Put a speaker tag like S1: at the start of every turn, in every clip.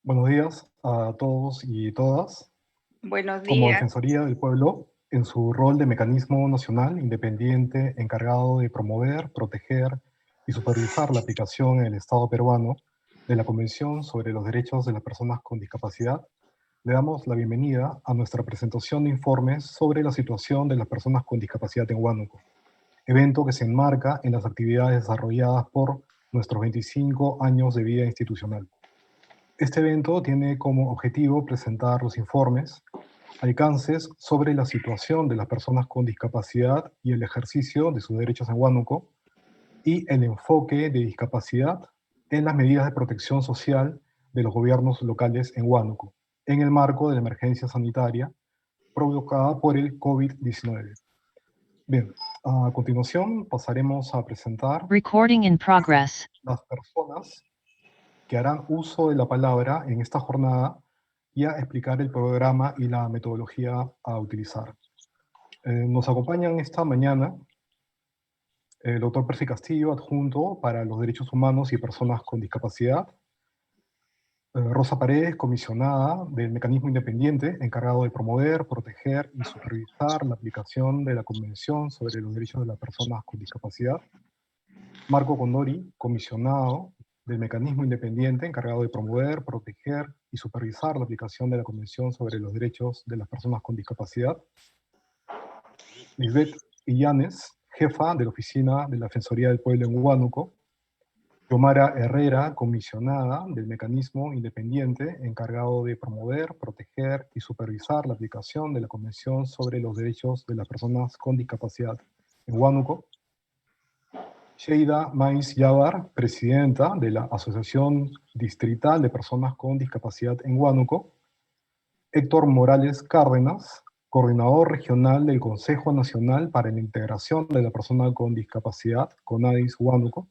S1: Buenos días a todos y todas.
S2: Buenos
S1: Como
S2: días.
S1: Defensoría del Pueblo, en su rol de mecanismo nacional independiente encargado de promover, proteger y supervisar la aplicación en el Estado peruano de la Convención sobre los Derechos de las Personas con Discapacidad, le damos la bienvenida a nuestra presentación de informes sobre la situación de las personas con discapacidad en Huánuco, evento que se enmarca en las actividades desarrolladas por nuestros 25 años de vida institucional. Este evento tiene como objetivo presentar los informes, alcances sobre la situación de las personas con discapacidad y el ejercicio de sus derechos en Huánuco, y el enfoque de discapacidad en las medidas de protección social de los gobiernos locales en Huánuco, en el marco de la emergencia sanitaria provocada por el COVID-19. Bien, a continuación pasaremos a presentar
S3: Recording in progress.
S1: las personas que harán uso de la palabra en esta jornada y a explicar el programa y la metodología a utilizar. Nos acompañan esta mañana el doctor Percy Castillo, adjunto para los derechos humanos y personas con discapacidad, Rosa Paredes, comisionada del mecanismo independiente encargado de promover, proteger y supervisar la aplicación de la Convención sobre los Derechos de las Personas con Discapacidad, Marco Condori, comisionado del mecanismo independiente encargado de promover, proteger y supervisar la aplicación de la Convención sobre los Derechos de las Personas con Discapacidad, Lisbeth Illanes, jefa de la Oficina de la Defensoría del Pueblo en Huánuco, Yomara Herrera, comisionada del mecanismo independiente encargado de promover, proteger y supervisar la aplicación de la Convención sobre los Derechos de las Personas con Discapacidad en Huánuco, Sheida Mais Yabar, presidenta de la Asociación Distrital de Personas con Discapacidad en Huánuco, Héctor Morales Cárdenas, coordinador regional del Consejo Nacional para la Integración de la Persona con Discapacidad, CONADIS Huánuco,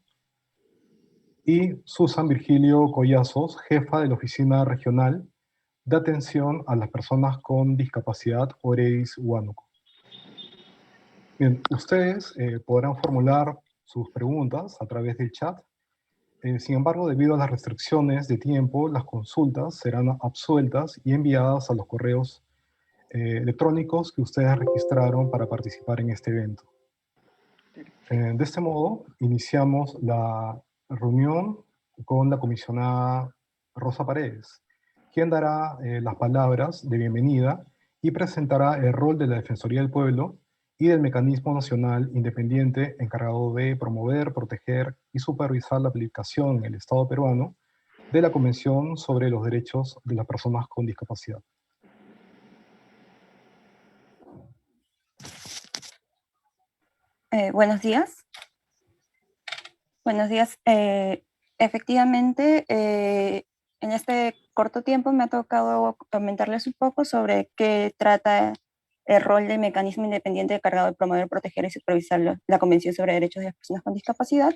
S1: y Susan Virgilio Collazos, jefa de la Oficina Regional de Atención a las Personas con Discapacidad, OREDIS Huánuco. Bien, ustedes podrán formular sus preguntas a través del chat. Sin embargo, debido a las restricciones de tiempo, las consultas serán absueltas y enviadas a los correos electrónicos que ustedes registraron para participar en este evento. De este modo, iniciamos la reunión con la comisionada Rosa Paredes, quien dará las palabras de bienvenida y presentará el rol de la Defensoría del Pueblo y del Mecanismo Nacional Independiente encargado de promover, proteger y supervisar la aplicación en el Estado peruano de la Convención sobre los Derechos de las Personas con Discapacidad.
S4: Buenos días. Buenos días. Efectivamente, en este corto tiempo me ha tocado comentarles un poco sobre qué trata el rol del mecanismo independiente encargado de promover, proteger y supervisar la Convención sobre Derechos de las Personas con Discapacidad.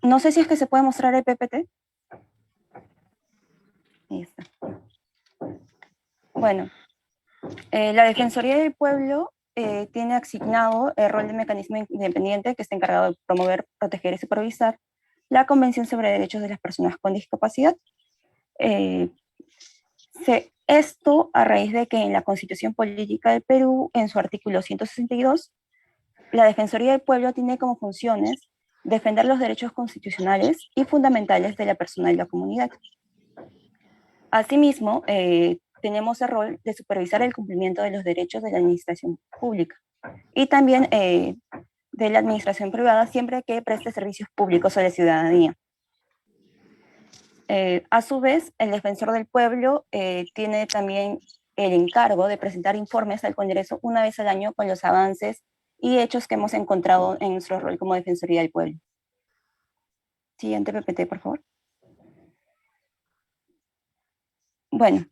S4: No sé si es que se puede mostrar el PPT. Ahí está. Bueno, la Defensoría del Pueblo tiene asignado el rol de mecanismo independiente que está encargado de promover, proteger y supervisar la Convención sobre Derechos de las Personas con Discapacidad. Esto a raíz de que en la Constitución Política del Perú, en su artículo 162, la Defensoría del Pueblo tiene como funciones defender los derechos constitucionales y fundamentales de la persona y la comunidad. Asimismo, tenemos el rol de supervisar el cumplimiento de los derechos de la administración pública y también de la administración privada siempre que preste servicios públicos a la ciudadanía. A su vez, el defensor del pueblo tiene también el encargo de presentar informes al Congreso una vez al año con los avances y hechos que hemos encontrado en nuestro rol como Defensoría del Pueblo. Siguiente PPT, por favor. Bueno,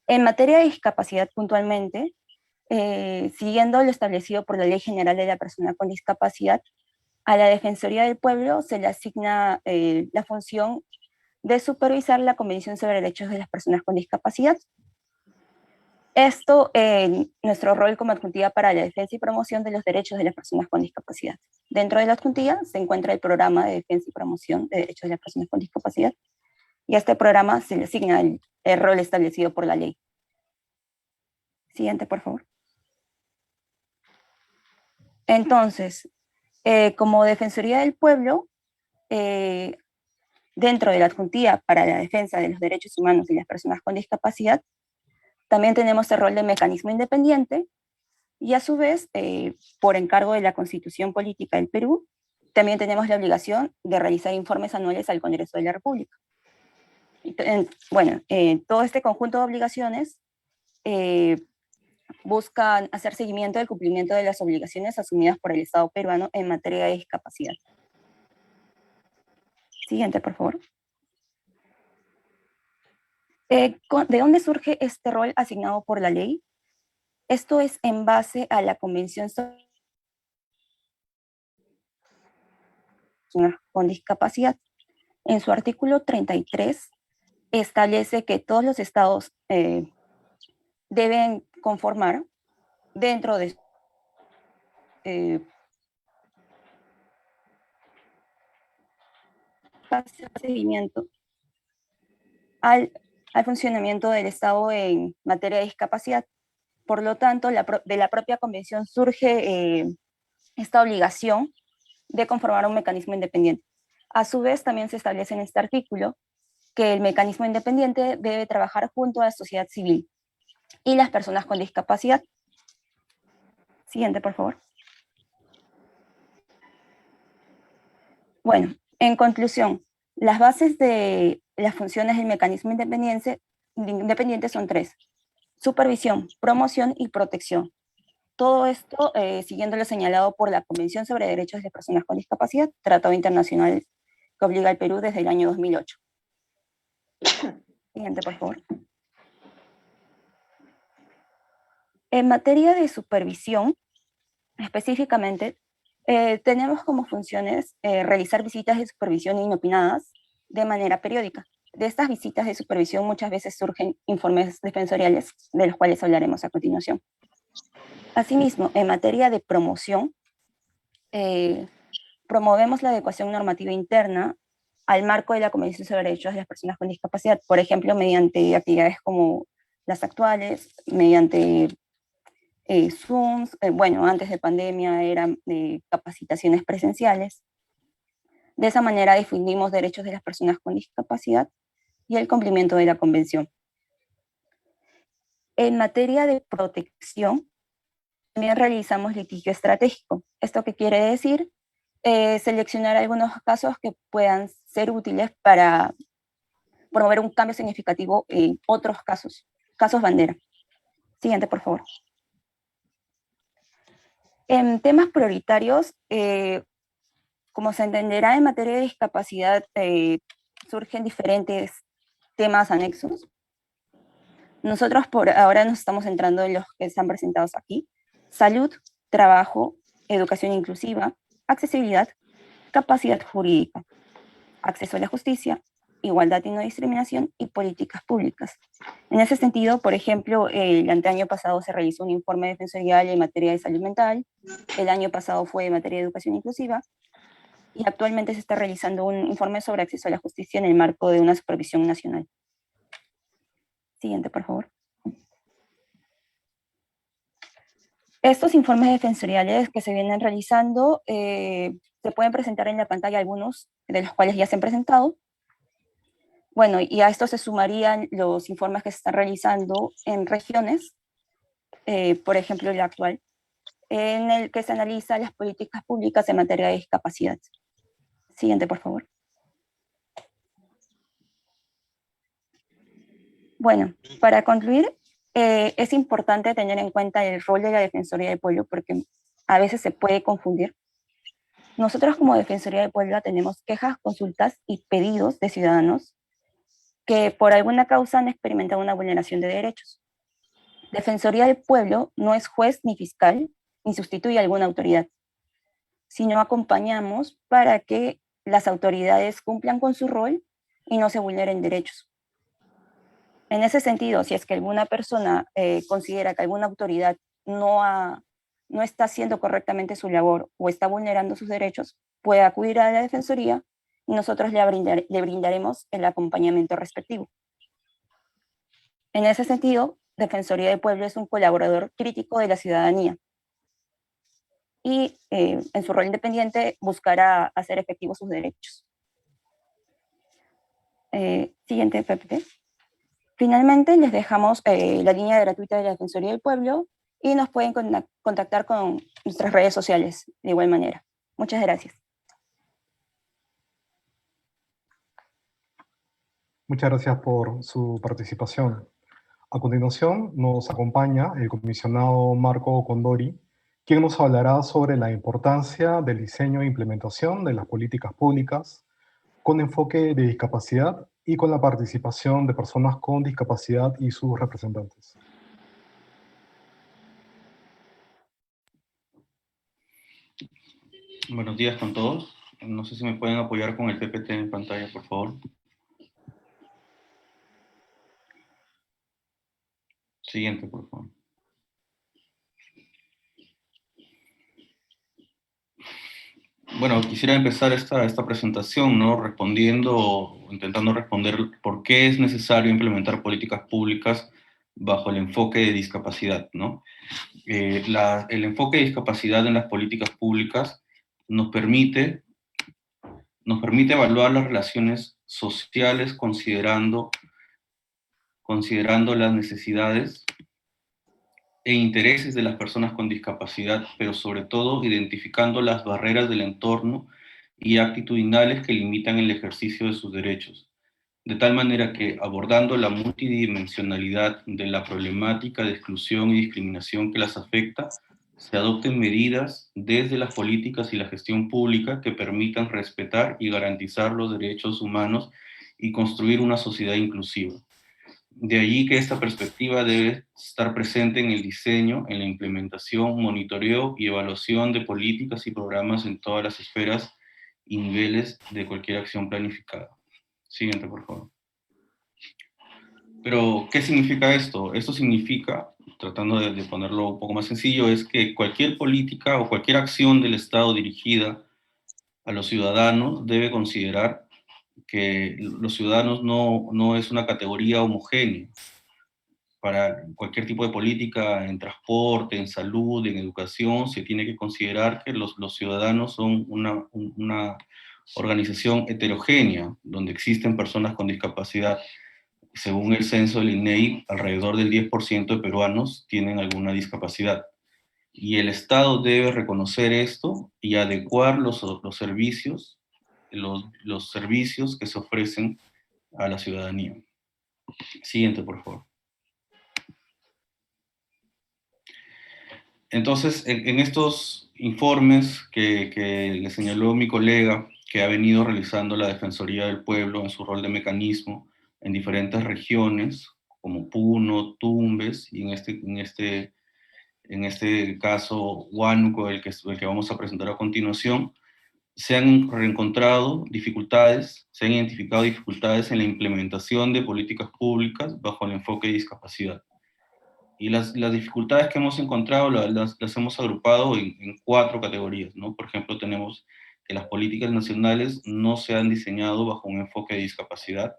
S4: en materia de discapacidad puntualmente, siguiendo lo establecido por la Ley General de la Persona con Discapacidad, a la Defensoría del Pueblo se le asigna la función de supervisar la Convención sobre Derechos de las Personas con Discapacidad. Esto en nuestro rol como adjuntilla para la defensa y promoción de los derechos de las personas con discapacidad. Dentro de la adjuntilla se encuentra el programa de defensa y promoción de derechos de las personas con discapacidad, y a este programa se le asigna el rol establecido por la ley. Siguiente, por favor. Entonces, como Defensoría del Pueblo, dentro de la adjuntía para la defensa de los derechos humanos de las personas con discapacidad, también tenemos el rol de mecanismo independiente, y a su vez, por encargo de la Constitución Política del Perú, también tenemos la obligación de realizar informes anuales al Congreso de la República. Bueno, todo este conjunto de obligaciones buscan hacer seguimiento del cumplimiento de las obligaciones asumidas por el Estado peruano en materia de discapacidad. Siguiente, por favor. ¿De dónde surge este rol asignado por la ley? Esto es en base a la Convención sobre Personas con Discapacidad. En su artículo 33 establece que todos los estados deben conformar dentro de hacer seguimiento al funcionamiento del Estado en materia de discapacidad. Por lo tanto, de la propia convención surge esta obligación de conformar un mecanismo independiente. A su vez, también se establece en este artículo que el mecanismo independiente debe trabajar junto a la sociedad civil y las personas con discapacidad. Siguiente, por favor. Bueno, en conclusión, las bases de las funciones del mecanismo independiente son tres: supervisión, promoción y protección. Todo esto siguiendo lo señalado por la Convención sobre Derechos de Personas con Discapacidad, tratado internacional que obliga al Perú desde el año 2008. Siguiente, por favor. En materia de supervisión, específicamente, tenemos como funciones realizar visitas de supervisión inopinadas de manera periódica. De estas visitas de supervisión muchas veces surgen informes defensoriales, de los cuales hablaremos a continuación. Asimismo, en materia de promoción, promovemos la adecuación normativa interna al marco de la Convención sobre Derechos de las Personas con Discapacidad, por ejemplo, mediante actividades como las actuales, mediante Zooms, bueno, antes de pandemia eran capacitaciones presenciales. De esa manera difundimos derechos de las personas con discapacidad y el cumplimiento de la Convención. En materia de protección, también realizamos litigio estratégico. ¿Esto qué quiere decir? Seleccionar algunos casos que puedan ser útiles para promover un cambio significativo en otros casos bandera. Siguiente, por favor. En temas prioritarios, como se entenderá, en materia de discapacidad surgen diferentes temas anexos. Nosotros por ahora nos estamos centrando en los que están presentados aquí: salud, trabajo, educación inclusiva, accesibilidad, capacidad jurídica, acceso a la justicia, igualdad y no discriminación, y políticas públicas. En ese sentido, por ejemplo, el anteaño pasado se realizó un informe defensorial en materia de salud mental, el año pasado fue en materia de educación inclusiva, y actualmente se está realizando un informe sobre acceso a la justicia en el marco de una supervisión nacional. Siguiente, por favor. Estos informes defensoriales que se vienen realizando, se pueden presentar en la pantalla, algunos de los cuales ya se han presentado. Bueno, y a esto se sumarían los informes que se están realizando en regiones, por ejemplo, el actual, en el que se analiza las políticas públicas en materia de discapacidad. Siguiente, por favor. Bueno, para concluir, es importante tener en cuenta el rol de la Defensoría del Pueblo, porque a veces se puede confundir. Nosotros como Defensoría del Pueblo tenemos quejas, consultas y pedidos de ciudadanos que por alguna causa han experimentado una vulneración de derechos. Defensoría del Pueblo no es juez ni fiscal, ni sustituye a alguna autoridad, sino acompañamos para que las autoridades cumplan con su rol y no se vulneren derechos. En ese sentido, si es que alguna persona considera que alguna autoridad no está haciendo correctamente su labor o está vulnerando sus derechos, puede acudir a la Defensoría y nosotros le brindaremos el acompañamiento respectivo. En ese sentido, Defensoría del Pueblo es un colaborador crítico de la ciudadanía y en su rol independiente buscará hacer efectivos sus derechos. Siguiente, PPT. Finalmente, les dejamos la línea gratuita de la Defensoría del Pueblo y nos pueden contactar con nuestras redes sociales de igual manera. Muchas gracias.
S1: Muchas gracias por su participación. A continuación nos acompaña el comisionado Marco Condori, quien nos hablará sobre la importancia del diseño e implementación de las políticas públicas con enfoque de discapacidad y con la participación de personas con discapacidad y sus representantes.
S2: Buenos días con todos. No sé si me pueden apoyar con el PPT en pantalla, por favor. Siguiente, por favor. Bueno, quisiera empezar esta presentación, ¿no? Intentando responder por qué es necesario implementar políticas públicas bajo el enfoque de discapacidad, ¿no? El enfoque de discapacidad en las políticas públicas nos permite evaluar las relaciones sociales considerando las necesidades e intereses de las personas con discapacidad, pero sobre todo identificando las barreras del entorno y actitudinales que limitan el ejercicio de sus derechos, de tal manera que abordando la multidimensionalidad de la problemática de exclusión y discriminación que las afecta, se adopten medidas desde las políticas y la gestión pública que permitan respetar y garantizar los derechos humanos y construir una sociedad inclusiva. De allí que esta perspectiva debe estar presente en el diseño, en la implementación, monitoreo y evaluación de políticas y programas en todas las esferas y niveles de cualquier acción planificada. Siguiente, por favor. Pero, ¿qué significa esto? Esto significa, tratando de ponerlo un poco más sencillo, es que cualquier política o cualquier acción del Estado dirigida a los ciudadanos debe considerar que los ciudadanos no es una categoría homogénea. Para cualquier tipo de política en transporte, en salud, en educación, se tiene que considerar que los ciudadanos son una organización heterogénea, donde existen personas con discapacidad. Según el censo del INEI, alrededor del 10% de peruanos tienen alguna discapacidad. Y el Estado debe reconocer esto y adecuar los servicios, los servicios que se ofrecen a la ciudadanía. Siguiente, por favor. Entonces, en estos informes que le señaló mi colega, que ha venido realizando la Defensoría del Pueblo en su rol de mecanismo en diferentes regiones, como Puno, Tumbes, y en este caso Huánuco, el que vamos a presentar a continuación, se han reencontrado dificultades, se han identificado dificultades en la implementación de políticas públicas bajo el enfoque de discapacidad. Y las dificultades que hemos encontrado las hemos agrupado en 4 categorías, ¿no? Por ejemplo, tenemos que las políticas nacionales no se han diseñado bajo un enfoque de discapacidad.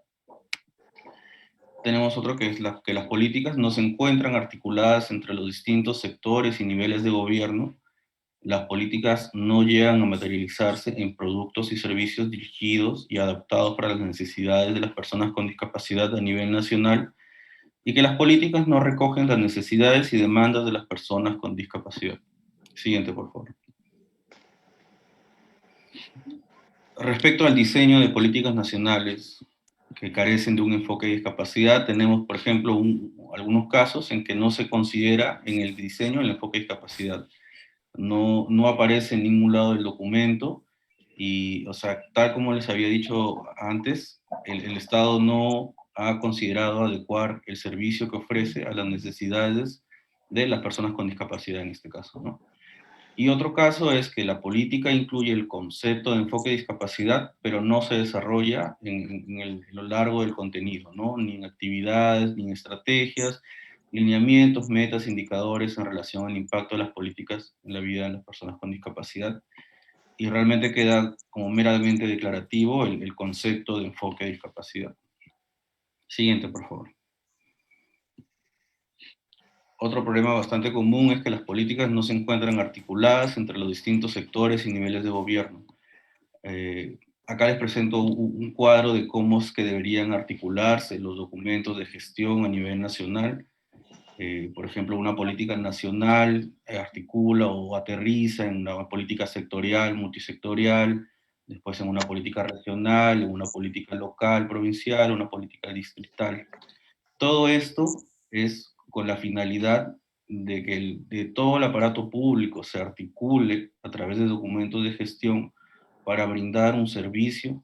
S2: Tenemos otro que es que las políticas no se encuentran articuladas entre los distintos sectores y niveles de gobierno. Las políticas no llegan a materializarse en productos y servicios dirigidos y adaptados para las necesidades de las personas con discapacidad a nivel nacional, y que las políticas no recogen las necesidades y demandas de las personas con discapacidad. Siguiente, por favor. Respecto al diseño de políticas nacionales que carecen de un enfoque de discapacidad, tenemos, por ejemplo, algunos casos en que no se considera en el diseño el enfoque de discapacidad. No aparece en ningún lado del documento y, o sea, tal como les había dicho antes, el Estado no ha considerado adecuar el servicio que ofrece a las necesidades de las personas con discapacidad en este caso, ¿no? Y otro caso es que la política incluye el concepto de enfoque de discapacidad, pero no se desarrolla en lo largo del contenido, ¿no? Ni en actividades, ni en estrategias, lineamientos, metas, indicadores en relación al impacto de las políticas en la vida de las personas con discapacidad. Y realmente queda como meramente declarativo el concepto de enfoque de discapacidad. Siguiente, por favor. Otro problema bastante común es que las políticas no se encuentran articuladas entre los distintos sectores y niveles de gobierno. Acá les presento un cuadro de cómo es que deberían articularse los documentos de gestión a nivel nacional. Por ejemplo, una política nacional articula o aterriza en una política sectorial, multisectorial, después en una política regional, en una política local, provincial, una política distrital. Todo esto es con la finalidad de que de todo el aparato público se articule a través de documentos de gestión para brindar un servicio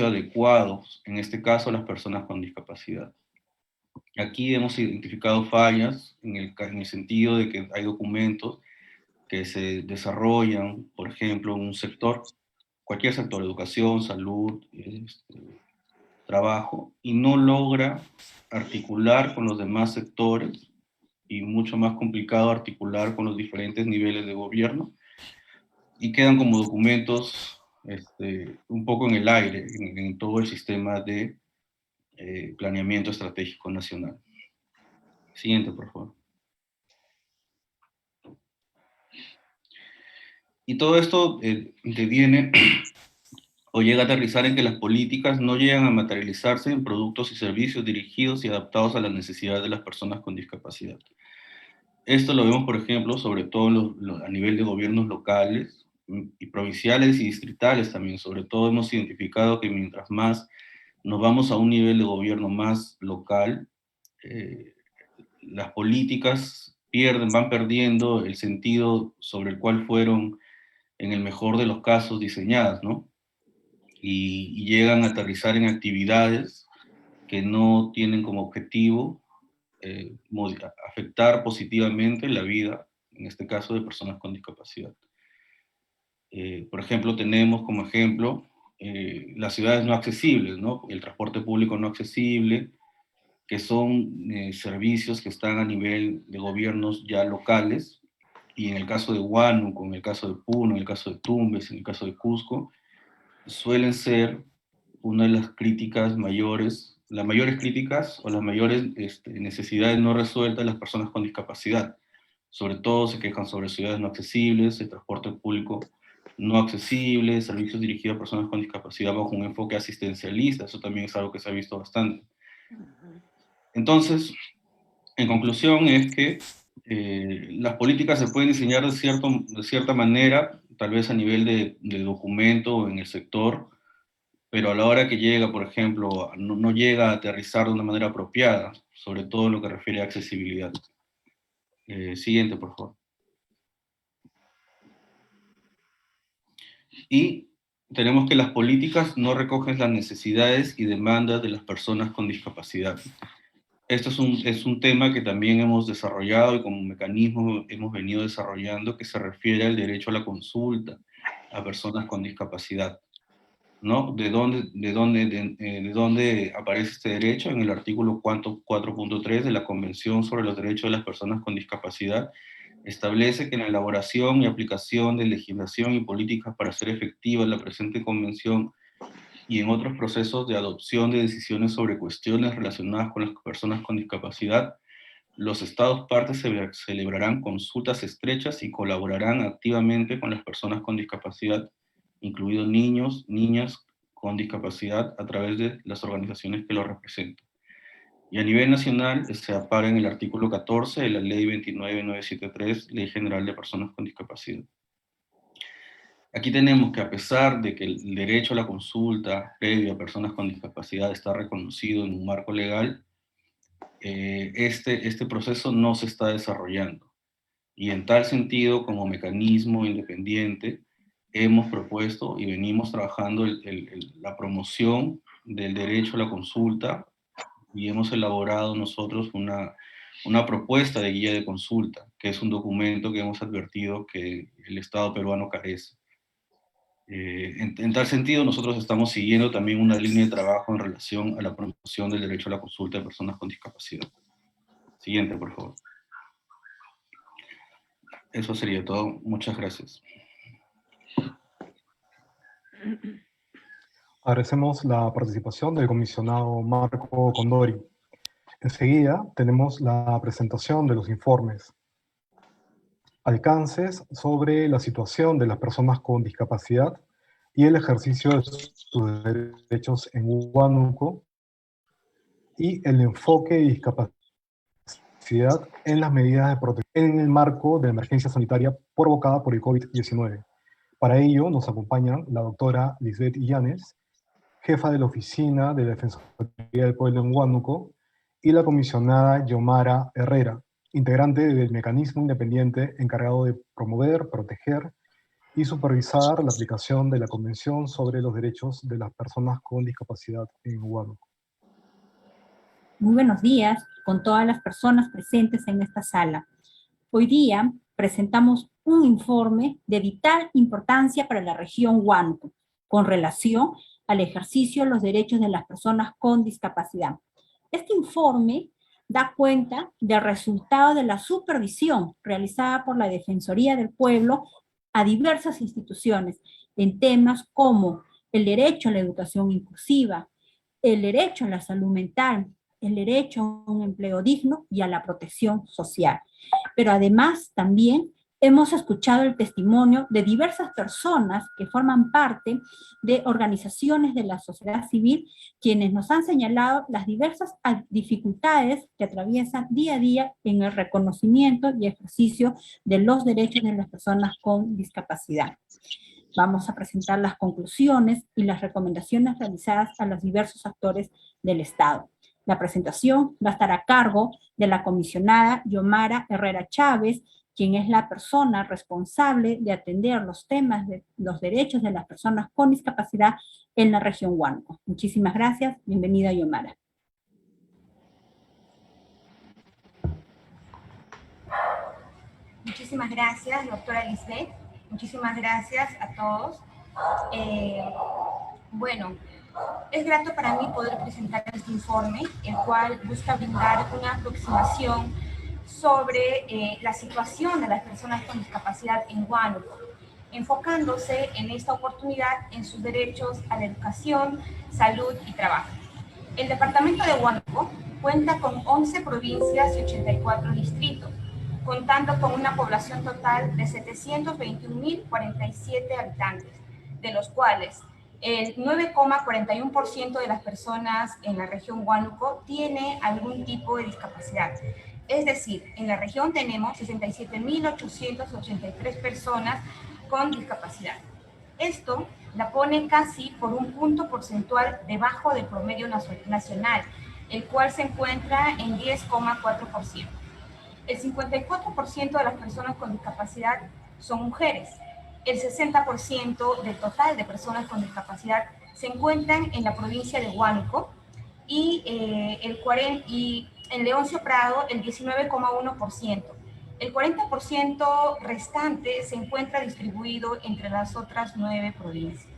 S2: adecuado, en este caso a las personas con discapacidad. Aquí hemos identificado fallas en el sentido de que hay documentos que se desarrollan, por ejemplo, en un sector, cualquier sector, educación, salud, trabajo, y no logra articular con los demás sectores, y mucho más complicado articular con los diferentes niveles de gobierno, y quedan como documentos un poco en el aire, en todo el sistema de planeamiento estratégico nacional. Siguiente, por favor. Y todo esto deviene o llega a aterrizar en que las políticas no llegan a materializarse en productos y servicios dirigidos y adaptados a las necesidades de las personas con discapacidad. Esto lo vemos, por ejemplo, sobre todo a nivel de gobiernos locales y provinciales y distritales también. Sobre todo hemos identificado que mientras más nos vamos a un nivel de gobierno más local, las políticas van perdiendo el sentido sobre el cual fueron, en el mejor de los casos, diseñadas, ¿no? Y llegan a aterrizar en actividades que no tienen como objetivo afectar positivamente la vida, en este caso, de personas con discapacidad. Por ejemplo, tenemos como ejemplo las ciudades no accesibles, ¿no? El transporte público no accesible, que son servicios que están a nivel de gobiernos ya locales, y en el caso de Huánuco, en el caso de Puno, en el caso de Tumbes, en el caso de Cusco, suelen ser una de las críticas mayores, las mayores críticas o las mayores necesidades no resueltas de las personas con discapacidad. Sobre todo se quejan sobre ciudades no accesibles, el transporte público no accesible, servicios dirigidos a personas con discapacidad bajo un enfoque asistencialista. Eso también es algo que se ha visto bastante. Entonces, en conclusión, es que las políticas se pueden diseñar de cierta manera, tal vez a nivel de documento en el sector, pero a la hora que llega, por ejemplo, no llega a aterrizar de una manera apropiada, sobre todo en lo que refiere a accesibilidad. Siguiente, por favor. Y tenemos que las políticas no recogen las necesidades y demandas de las personas con discapacidad. Esto es un tema que también hemos desarrollado y como mecanismo hemos venido desarrollando, que se refiere al derecho a la consulta a personas con discapacidad, ¿no? ¿De dónde aparece este derecho? En el artículo 4.3 de la Convención sobre los Derechos de las Personas con Discapacidad, establece que en la elaboración y aplicación de legislación y políticas para hacer efectiva la presente convención y en otros procesos de adopción de decisiones sobre cuestiones relacionadas con las personas con discapacidad, los Estados partes celebrarán consultas estrechas y colaborarán activamente con las personas con discapacidad, incluidos niños, niñas con discapacidad, a través de las organizaciones que los representan. Y a nivel nacional se ampara en el artículo 14 de la Ley 29973, Ley General de Personas con Discapacidad. Aquí tenemos que, a pesar de que el derecho a la consulta previa a personas con discapacidad está reconocido en un marco legal, este proceso no se está desarrollando. Y en tal sentido, como mecanismo independiente, hemos propuesto y venimos trabajando la promoción del derecho a la consulta, y hemos elaborado nosotros una propuesta de guía de consulta, que es un documento que hemos advertido que el Estado peruano carece. En tal sentido, nosotros estamos siguiendo también una línea de trabajo en relación a la promoción del derecho a la consulta de personas con discapacidad. Siguiente, por favor. Eso sería todo. Muchas gracias.
S1: Agradecemos la participación del comisionado Marco Condori. Enseguida tenemos la presentación de los informes. Alcances sobre la situación de las personas con discapacidad y el ejercicio de sus derechos en Huánuco, y el enfoque de discapacidad en las medidas de protección en el marco de la emergencia sanitaria provocada por el COVID-19. Para ello nos acompañan la doctora Lisbeth Illanes, jefa de la Oficina de la Defensoría del Pueblo en Huánuco, y la comisionada Yomara Herrera, integrante del mecanismo independiente encargado de promover, proteger y supervisar la aplicación de la Convención sobre los Derechos de las Personas con Discapacidad en Huánuco.
S3: Muy buenos días con todas las personas presentes en esta sala. Hoy día presentamos un informe de vital importancia para la región Huánuco, con relación al ejercicio de los derechos de las personas con discapacidad. Este informe da cuenta del resultado de la supervisión realizada por la Defensoría del Pueblo a diversas instituciones en temas como el derecho a la educación inclusiva, el derecho a la salud mental, el derecho a un empleo digno y a la protección social. Pero además también hemos escuchado el testimonio de diversas personas que forman parte de organizaciones de la sociedad civil, quienes nos han señalado las diversas dificultades que atraviesan día a día en el reconocimiento y ejercicio de los derechos de las personas con discapacidad. Vamos a presentar las conclusiones y las recomendaciones realizadas a los diversos actores del Estado. La presentación va a estar a cargo de la comisionada Yomara Herrera Chávez, quien es la persona responsable de atender los temas de los derechos de las personas con discapacidad en la región Huánuco. Muchísimas gracias. Bienvenida, Yomara.
S5: Muchísimas gracias, doctora Lisbeth. Muchísimas gracias a todos. Bueno, es grato para mí poder presentar este informe, el cual busca brindar una aproximación sobre la situación de las personas con discapacidad en Huánuco, enfocándose en esta oportunidad en sus derechos a la educación, salud y trabajo. El departamento de Huánuco cuenta con 11 provincias y 84 distritos, contando con una población total de 721.047 habitantes, de los cuales el 9,41% de las personas en la región Huánuco tiene algún tipo de discapacidad. Es decir, en la región tenemos 67.883 personas con discapacidad. Esto la pone casi por un punto porcentual debajo del promedio nacional, el cual se encuentra en 10,4%. El 54% de las personas con discapacidad son mujeres. El 60% del total de personas con discapacidad se encuentran en la provincia de Huánuco y en Leoncio Prado el 19,1%. El 40% restante se encuentra distribuido entre las otras 9 provincias.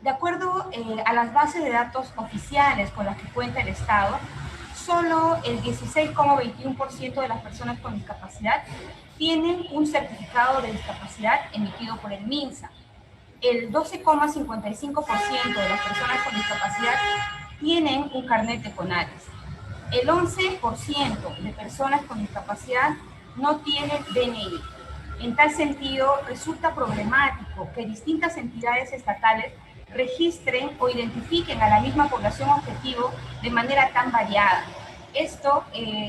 S5: De acuerdo a las bases de datos oficiales con las que cuenta el Estado, solo el 16,21% de las personas con discapacidad tienen un certificado de discapacidad emitido por el MINSA. El 12,55% de las personas con discapacidad tienen un carnet de CONADIS. El 11% de personas con discapacidad no tienen DNI. En tal sentido, resulta problemático que distintas entidades estatales registren o identifiquen a la misma población objetivo de manera tan variada. Esto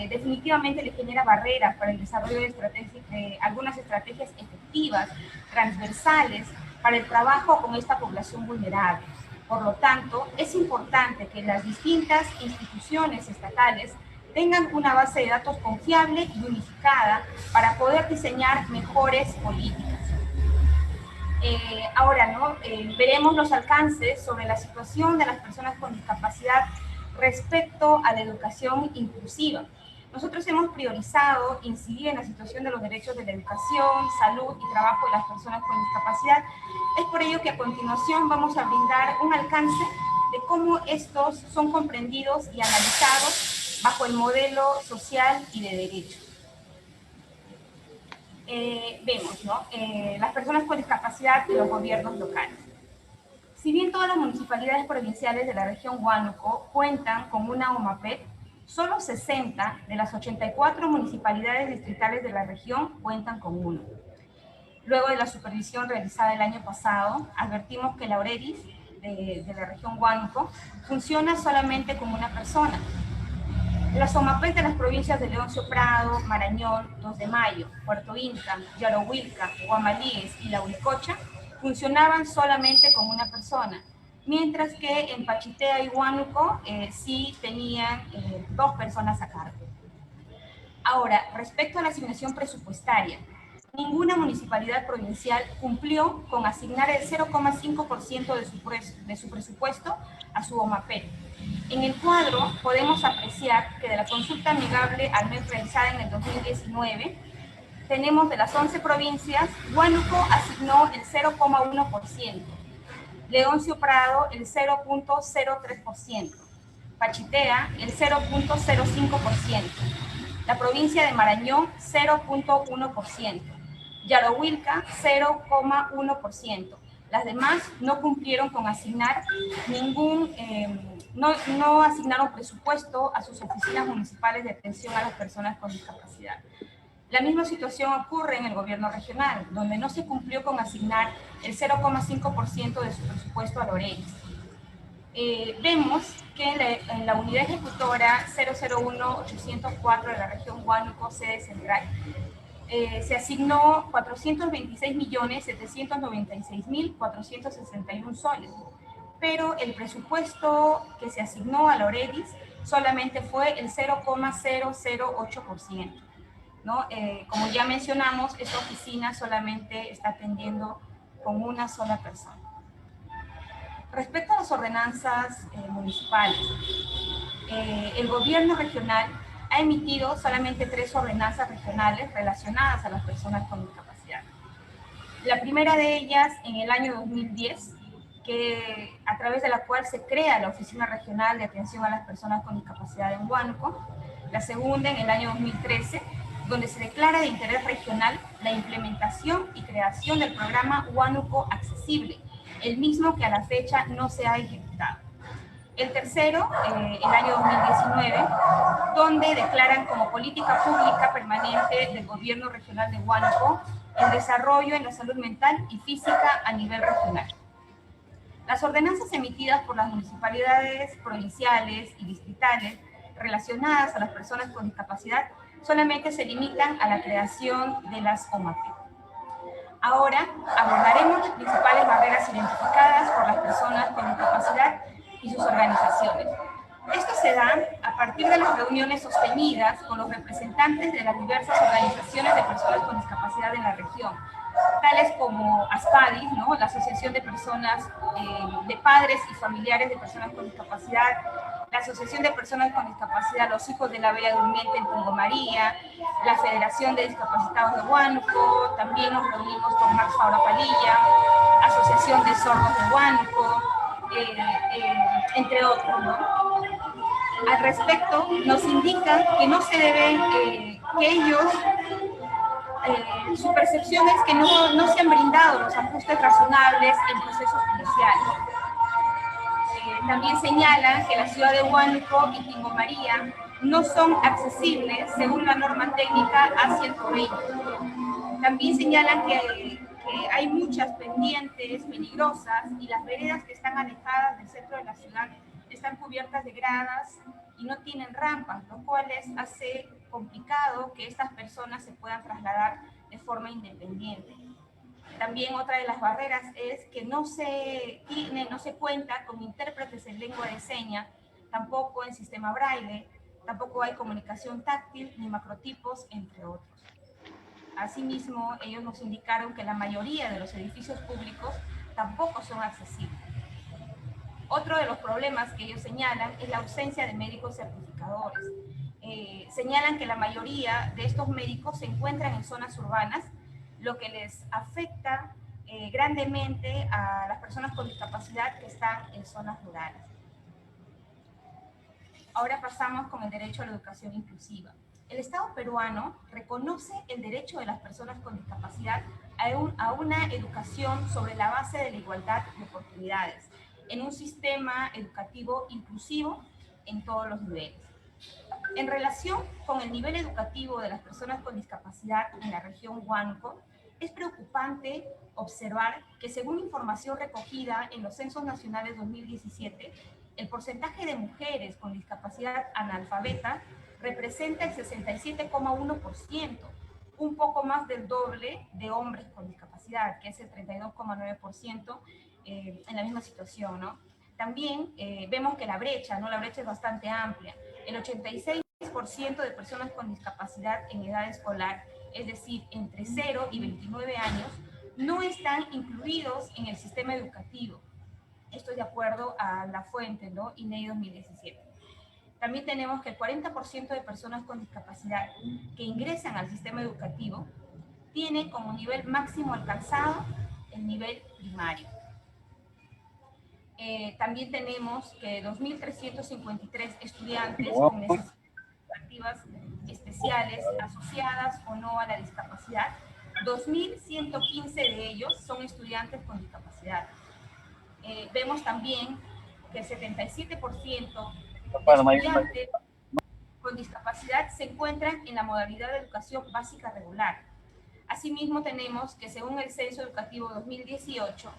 S5: definitivamente le genera barreras para el desarrollo de algunas estrategias efectivas, transversales, para el trabajo con esta población vulnerable. Por lo tanto, es importante que las distintas instituciones estatales tengan una base de datos confiable y unificada para poder diseñar mejores políticas. Ahora, veremos los alcances sobre la situación de las personas con discapacidad respecto a la educación inclusiva. Nosotros hemos priorizado incidir en la situación de los derechos de la educación, salud y trabajo de las personas con discapacidad. Es por ello que a continuación vamos a brindar un alcance de cómo estos son comprendidos y analizados bajo el modelo social y de derechos. Vemos, ¿no? Las personas con discapacidad y los gobiernos locales. Si bien todas las municipalidades provinciales de la región Huánuco cuentan con una OMAPEP, solo 60 de las 84 municipalidades distritales de la región cuentan con uno. Luego de la supervisión realizada el año pasado, advertimos que la OREDIS de la región Huánuco funciona solamente como una persona. Las OMAPEP de las provincias de Leoncio Prado, Marañón, 2 de Mayo, Puerto Inca, Yarohuilca, Guamalíes y La Huicocha funcionaban solamente con una persona, mientras que en Pachitea y Huánuco sí tenían 2 personas a cargo. Ahora, respecto a la asignación presupuestaria, ninguna municipalidad provincial cumplió con asignar el 0,5% de su presupuesto a su OMAPEP. En el cuadro podemos apreciar que de la consulta amigable al mes realizada en el 2019, tenemos de las 11 provincias, Huánuco asignó el 0,1%, Leoncio Prado el 0,03%, Pachitea el 0,05%, la provincia de Marañón 0,1%, Yarohuilca 0,1%. Las demás no cumplieron con asignar no asignaron presupuesto a sus oficinas municipales de atención a las personas con discapacidad. La misma situación ocurre en el gobierno regional, donde no se cumplió con asignar el 0,5% de su presupuesto a Lorelis. Vemos que en la unidad ejecutora 001-804 de la región Huánuco, sede central, se asignó 426.796.461 soles, pero el presupuesto que se asignó a Lorelis solamente fue el 0,008%. ¿no? Como ya mencionamos, esta oficina solamente está atendiendo con una sola persona. Respecto a las ordenanzas municipales, el gobierno regional ha emitido solamente 3 ordenanzas regionales relacionadas a las personas con discapacidad. La primera de ellas en el año 2010, a través de la cual se crea la Oficina Regional de Atención a las Personas con Discapacidad en Huánuco. La segunda en el año 2013, donde se declara de interés regional la implementación y creación del programa Huánuco Accesible, el mismo que a la fecha no se ha ejecutado. El tercero, el año 2019, donde declaran como política pública permanente del gobierno regional de Huánuco el desarrollo en la salud mental y física a nivel regional. Las ordenanzas emitidas por las municipalidades provinciales y distritales relacionadas a las personas con discapacidad solamente se limitan a la creación de las OMAPEP. Ahora abordaremos las principales barreras identificadas por las personas con discapacidad y sus organizaciones. Esto se da a partir de las reuniones sostenidas con los representantes de las diversas organizaciones de personas con discapacidad en la región, tales como ASPADIS, ¿no? La Asociación de Personas, de Padres y Familiares de Personas con Discapacidad, la Asociación de Personas con Discapacidad Los Hijos de la Bella Durmiente en Tingo María, la Federación de Discapacitados de Huánuco, también nos reunimos con Max Faura Palilla, Asociación de Sordos de Huánuco, entre otros, ¿no? Al respecto, nos indican que no se deben, que ellos, su percepción es que no se han brindado los ajustes razonables en procesos judiciales. También señalan que la ciudad de Huánuco y Tingo María no son accesibles según la norma técnica A120. También señalan que hay muchas pendientes peligrosas y las veredas que están alejadas del centro de la ciudad están cubiertas de gradas y no tienen rampas, lo cual hace complicado que estas personas se puedan trasladar de forma independiente. También otra de las barreras es que no se cuenta con intérpretes en lengua de señas, tampoco en sistema braille, tampoco hay comunicación táctil ni macrotipos, entre otros. Asimismo, ellos nos indicaron que la mayoría de los edificios públicos tampoco son accesibles. Otro de los problemas que ellos señalan es la ausencia de médicos certificadores. señalan que la mayoría de estos médicos se encuentran en zonas urbanas, lo que les afecta grandemente a las personas con discapacidad que están en zonas rurales. Ahora pasamos con el derecho a la educación inclusiva. El Estado peruano reconoce el derecho de las personas con discapacidad a una educación sobre la base de la igualdad de oportunidades, en un sistema educativo inclusivo en todos los niveles. En relación con el nivel educativo de las personas con discapacidad en la región Huánuco, es preocupante observar que según información recogida en los Censos Nacionales 2017, el porcentaje de mujeres con discapacidad analfabeta representa el 67,1%, un poco más del doble de hombres con discapacidad, que es el 32,9% en la misma situación, ¿no? También vemos que la brecha es bastante amplia. El 86% de personas con discapacidad en edad escolar, es decir, entre 0 y 29 años, no están incluidos en el sistema educativo. Esto es de acuerdo a la fuente, ¿no? INEI 2017. También tenemos que el 40% de personas con discapacidad que ingresan al sistema educativo tienen como nivel máximo alcanzado el nivel primario. También tenemos que 2.353 estudiantes con necesidades educativas especiales asociadas o no a la discapacidad, 2.115 de ellos son estudiantes con discapacidad. Vemos también que el 77% de estudiantes con discapacidad se encuentran en la modalidad de educación básica regular. Asimismo, tenemos que según el Censo Educativo 2018,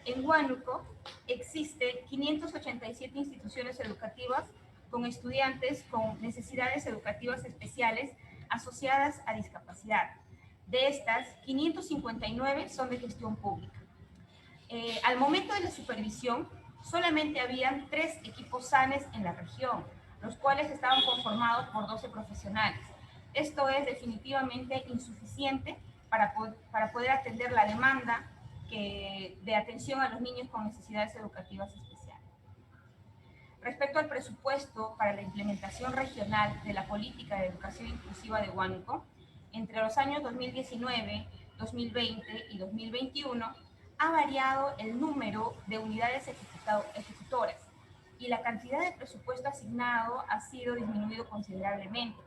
S5: en Huánuco existe 587 instituciones educativas con estudiantes con necesidades educativas especiales asociadas a discapacidad. De estas, 559 son de gestión pública. Al momento de la supervisión, solamente habían 3 equipos SANES en la región, los cuales estaban conformados por 12 profesionales. Esto es definitivamente insuficiente para poder atender la demanda de atención a los niños con necesidades educativas especiales. Respecto al presupuesto para la implementación regional de la política de educación inclusiva de Huánuco, entre los años 2019, 2020 y 2021, ha variado el número de unidades ejecutoras y la cantidad de presupuesto asignado ha sido disminuido considerablemente.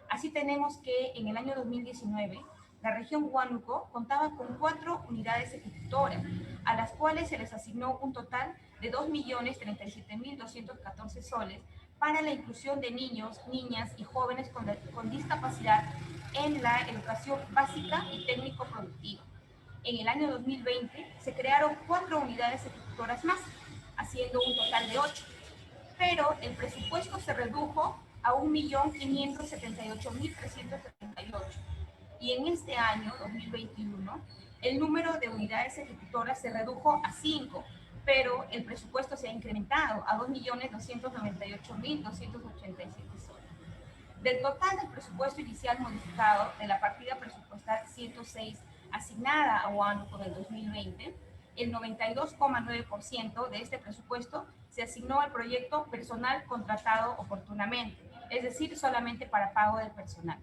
S5: Así tenemos que en el año 2019, la región Huánuco contaba con 4 unidades ejecutoras, a las cuales se les asignó un total de 2.037.214 soles para la inclusión de niños, niñas y jóvenes con discapacidad en la educación básica y técnico-productiva. En el año 2020 se crearon 4 unidades ejecutoras más, haciendo un total de 8, pero el presupuesto se redujo a 1.578.378. Y en este año, 2021, el número de unidades ejecutoras se redujo a 5, pero el presupuesto se ha incrementado a 2.298.287 soles. Del total del presupuesto inicial modificado de la partida presupuestal 106 asignada a Huánuco del 2020, el 92,9% de este presupuesto se asignó al proyecto personal contratado oportunamente, es decir, solamente para pago del personal.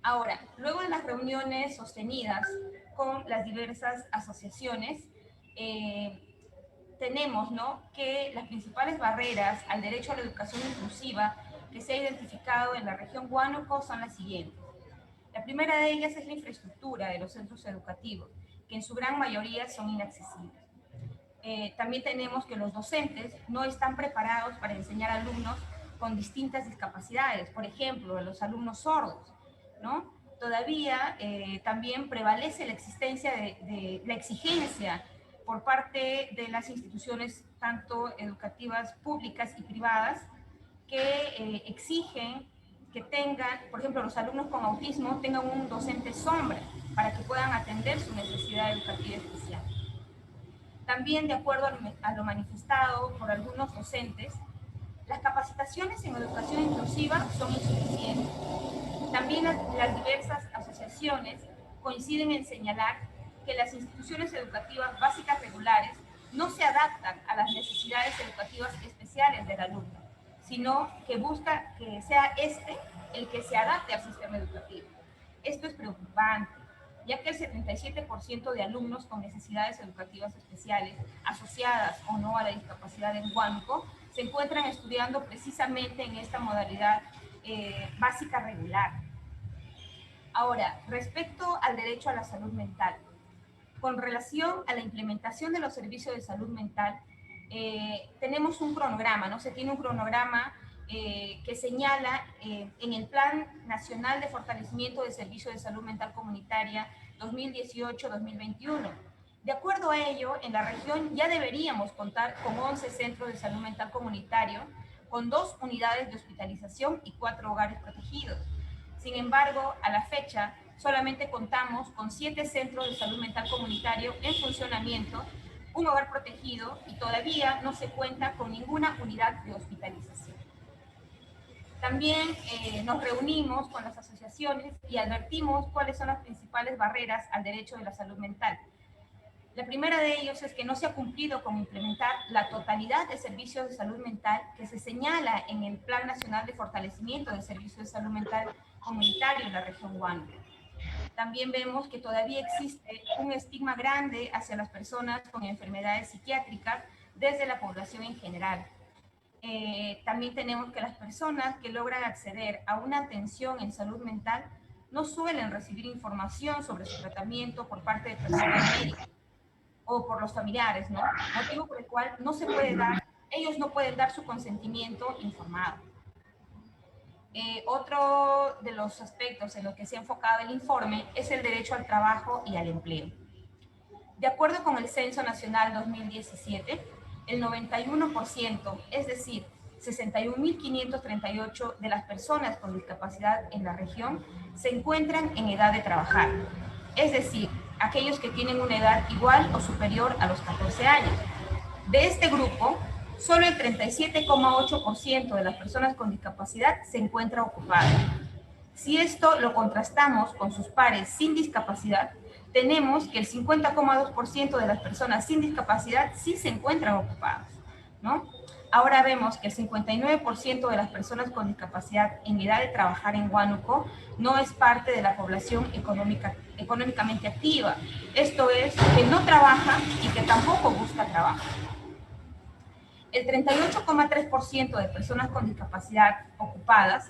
S5: Ahora, luego de las reuniones sostenidas con las diversas asociaciones, tenemos, ¿no?, que las principales barreras al derecho a la educación inclusiva que se ha identificado en la región Huánuco son las siguientes. La primera de ellas es la infraestructura de los centros educativos, que en su gran mayoría son inaccesibles. También tenemos que los docentes no están preparados para enseñar a alumnos con distintas discapacidades, por ejemplo, a los alumnos sordos, ¿no? Todavía también prevalece la existencia de la exigencia por parte de las instituciones, tanto educativas públicas y privadas, que exigen que tengan, por ejemplo, los alumnos con autismo tengan un docente sombra para que puedan atender su necesidad educativa especial. También, de acuerdo a lo manifestado por algunos docentes, las capacitaciones en educación inclusiva son insuficientes. También las diversas asociaciones coinciden en señalar que las instituciones educativas básicas regulares no se adaptan a las necesidades educativas especiales del alumno, sino que busca que sea este el que se adapte al sistema educativo. Esto es preocupante, ya que el 77% de alumnos con necesidades educativas especiales, asociadas o no a la discapacidad en Huánuco, se encuentran estudiando precisamente en esta modalidad básica regular. Ahora, respecto al derecho a la salud mental, con relación a la implementación de los servicios de salud mental, tenemos un cronograma, ¿no? Se tiene un cronograma que señala en el Plan Nacional de Fortalecimiento de Servicios de Salud Mental Comunitaria 2018-2021. De acuerdo a ello, en la región ya deberíamos contar con 11 centros de salud mental comunitario, con 2 unidades de hospitalización y 4 hogares protegidos. Sin embargo, a la fecha, solamente contamos con 7 centros de salud mental comunitario en funcionamiento, un hogar protegido y todavía no se cuenta con ninguna unidad de hospitalización. También nos reunimos con las asociaciones y advertimos cuáles son las principales barreras al derecho de la salud mental. La primera de ellos es que no se ha cumplido con implementar la totalidad de servicios de salud mental que se señala en el Plan Nacional de Fortalecimiento de Servicios de Salud Mental Comunitario en la región Huánuco. También vemos que todavía existe un estigma grande hacia las personas con enfermedades psiquiátricas desde la población en general. También tenemos que las personas que logran acceder a una atención en salud mental no suelen recibir información sobre su tratamiento por parte de personal médico o por los familiares, ¿no? Motivo por el cual no se puede dar, ellos no pueden dar su consentimiento informado. Otro de los aspectos en los que se ha enfocado el informe es el derecho al trabajo y al empleo. De acuerdo con el Censo Nacional 2017, el 91%, es decir, 61.538 de las personas con discapacidad en la región se encuentran en edad de trabajar, es decir, aquellos que tienen una edad igual o superior a los 14 años. De este grupo, solo el 37,8% de las personas con discapacidad se encuentra ocupada. Si esto lo contrastamos con sus pares sin discapacidad, tenemos que el 50,2% de las personas sin discapacidad sí se encuentran ocupadas, ¿no? Ahora vemos que el 59% de las personas con discapacidad en edad de trabajar en Huánuco no es parte de la población económicamente activa. Esto es, que no trabaja y que tampoco busca trabajo. El 38,3% de personas con discapacidad ocupadas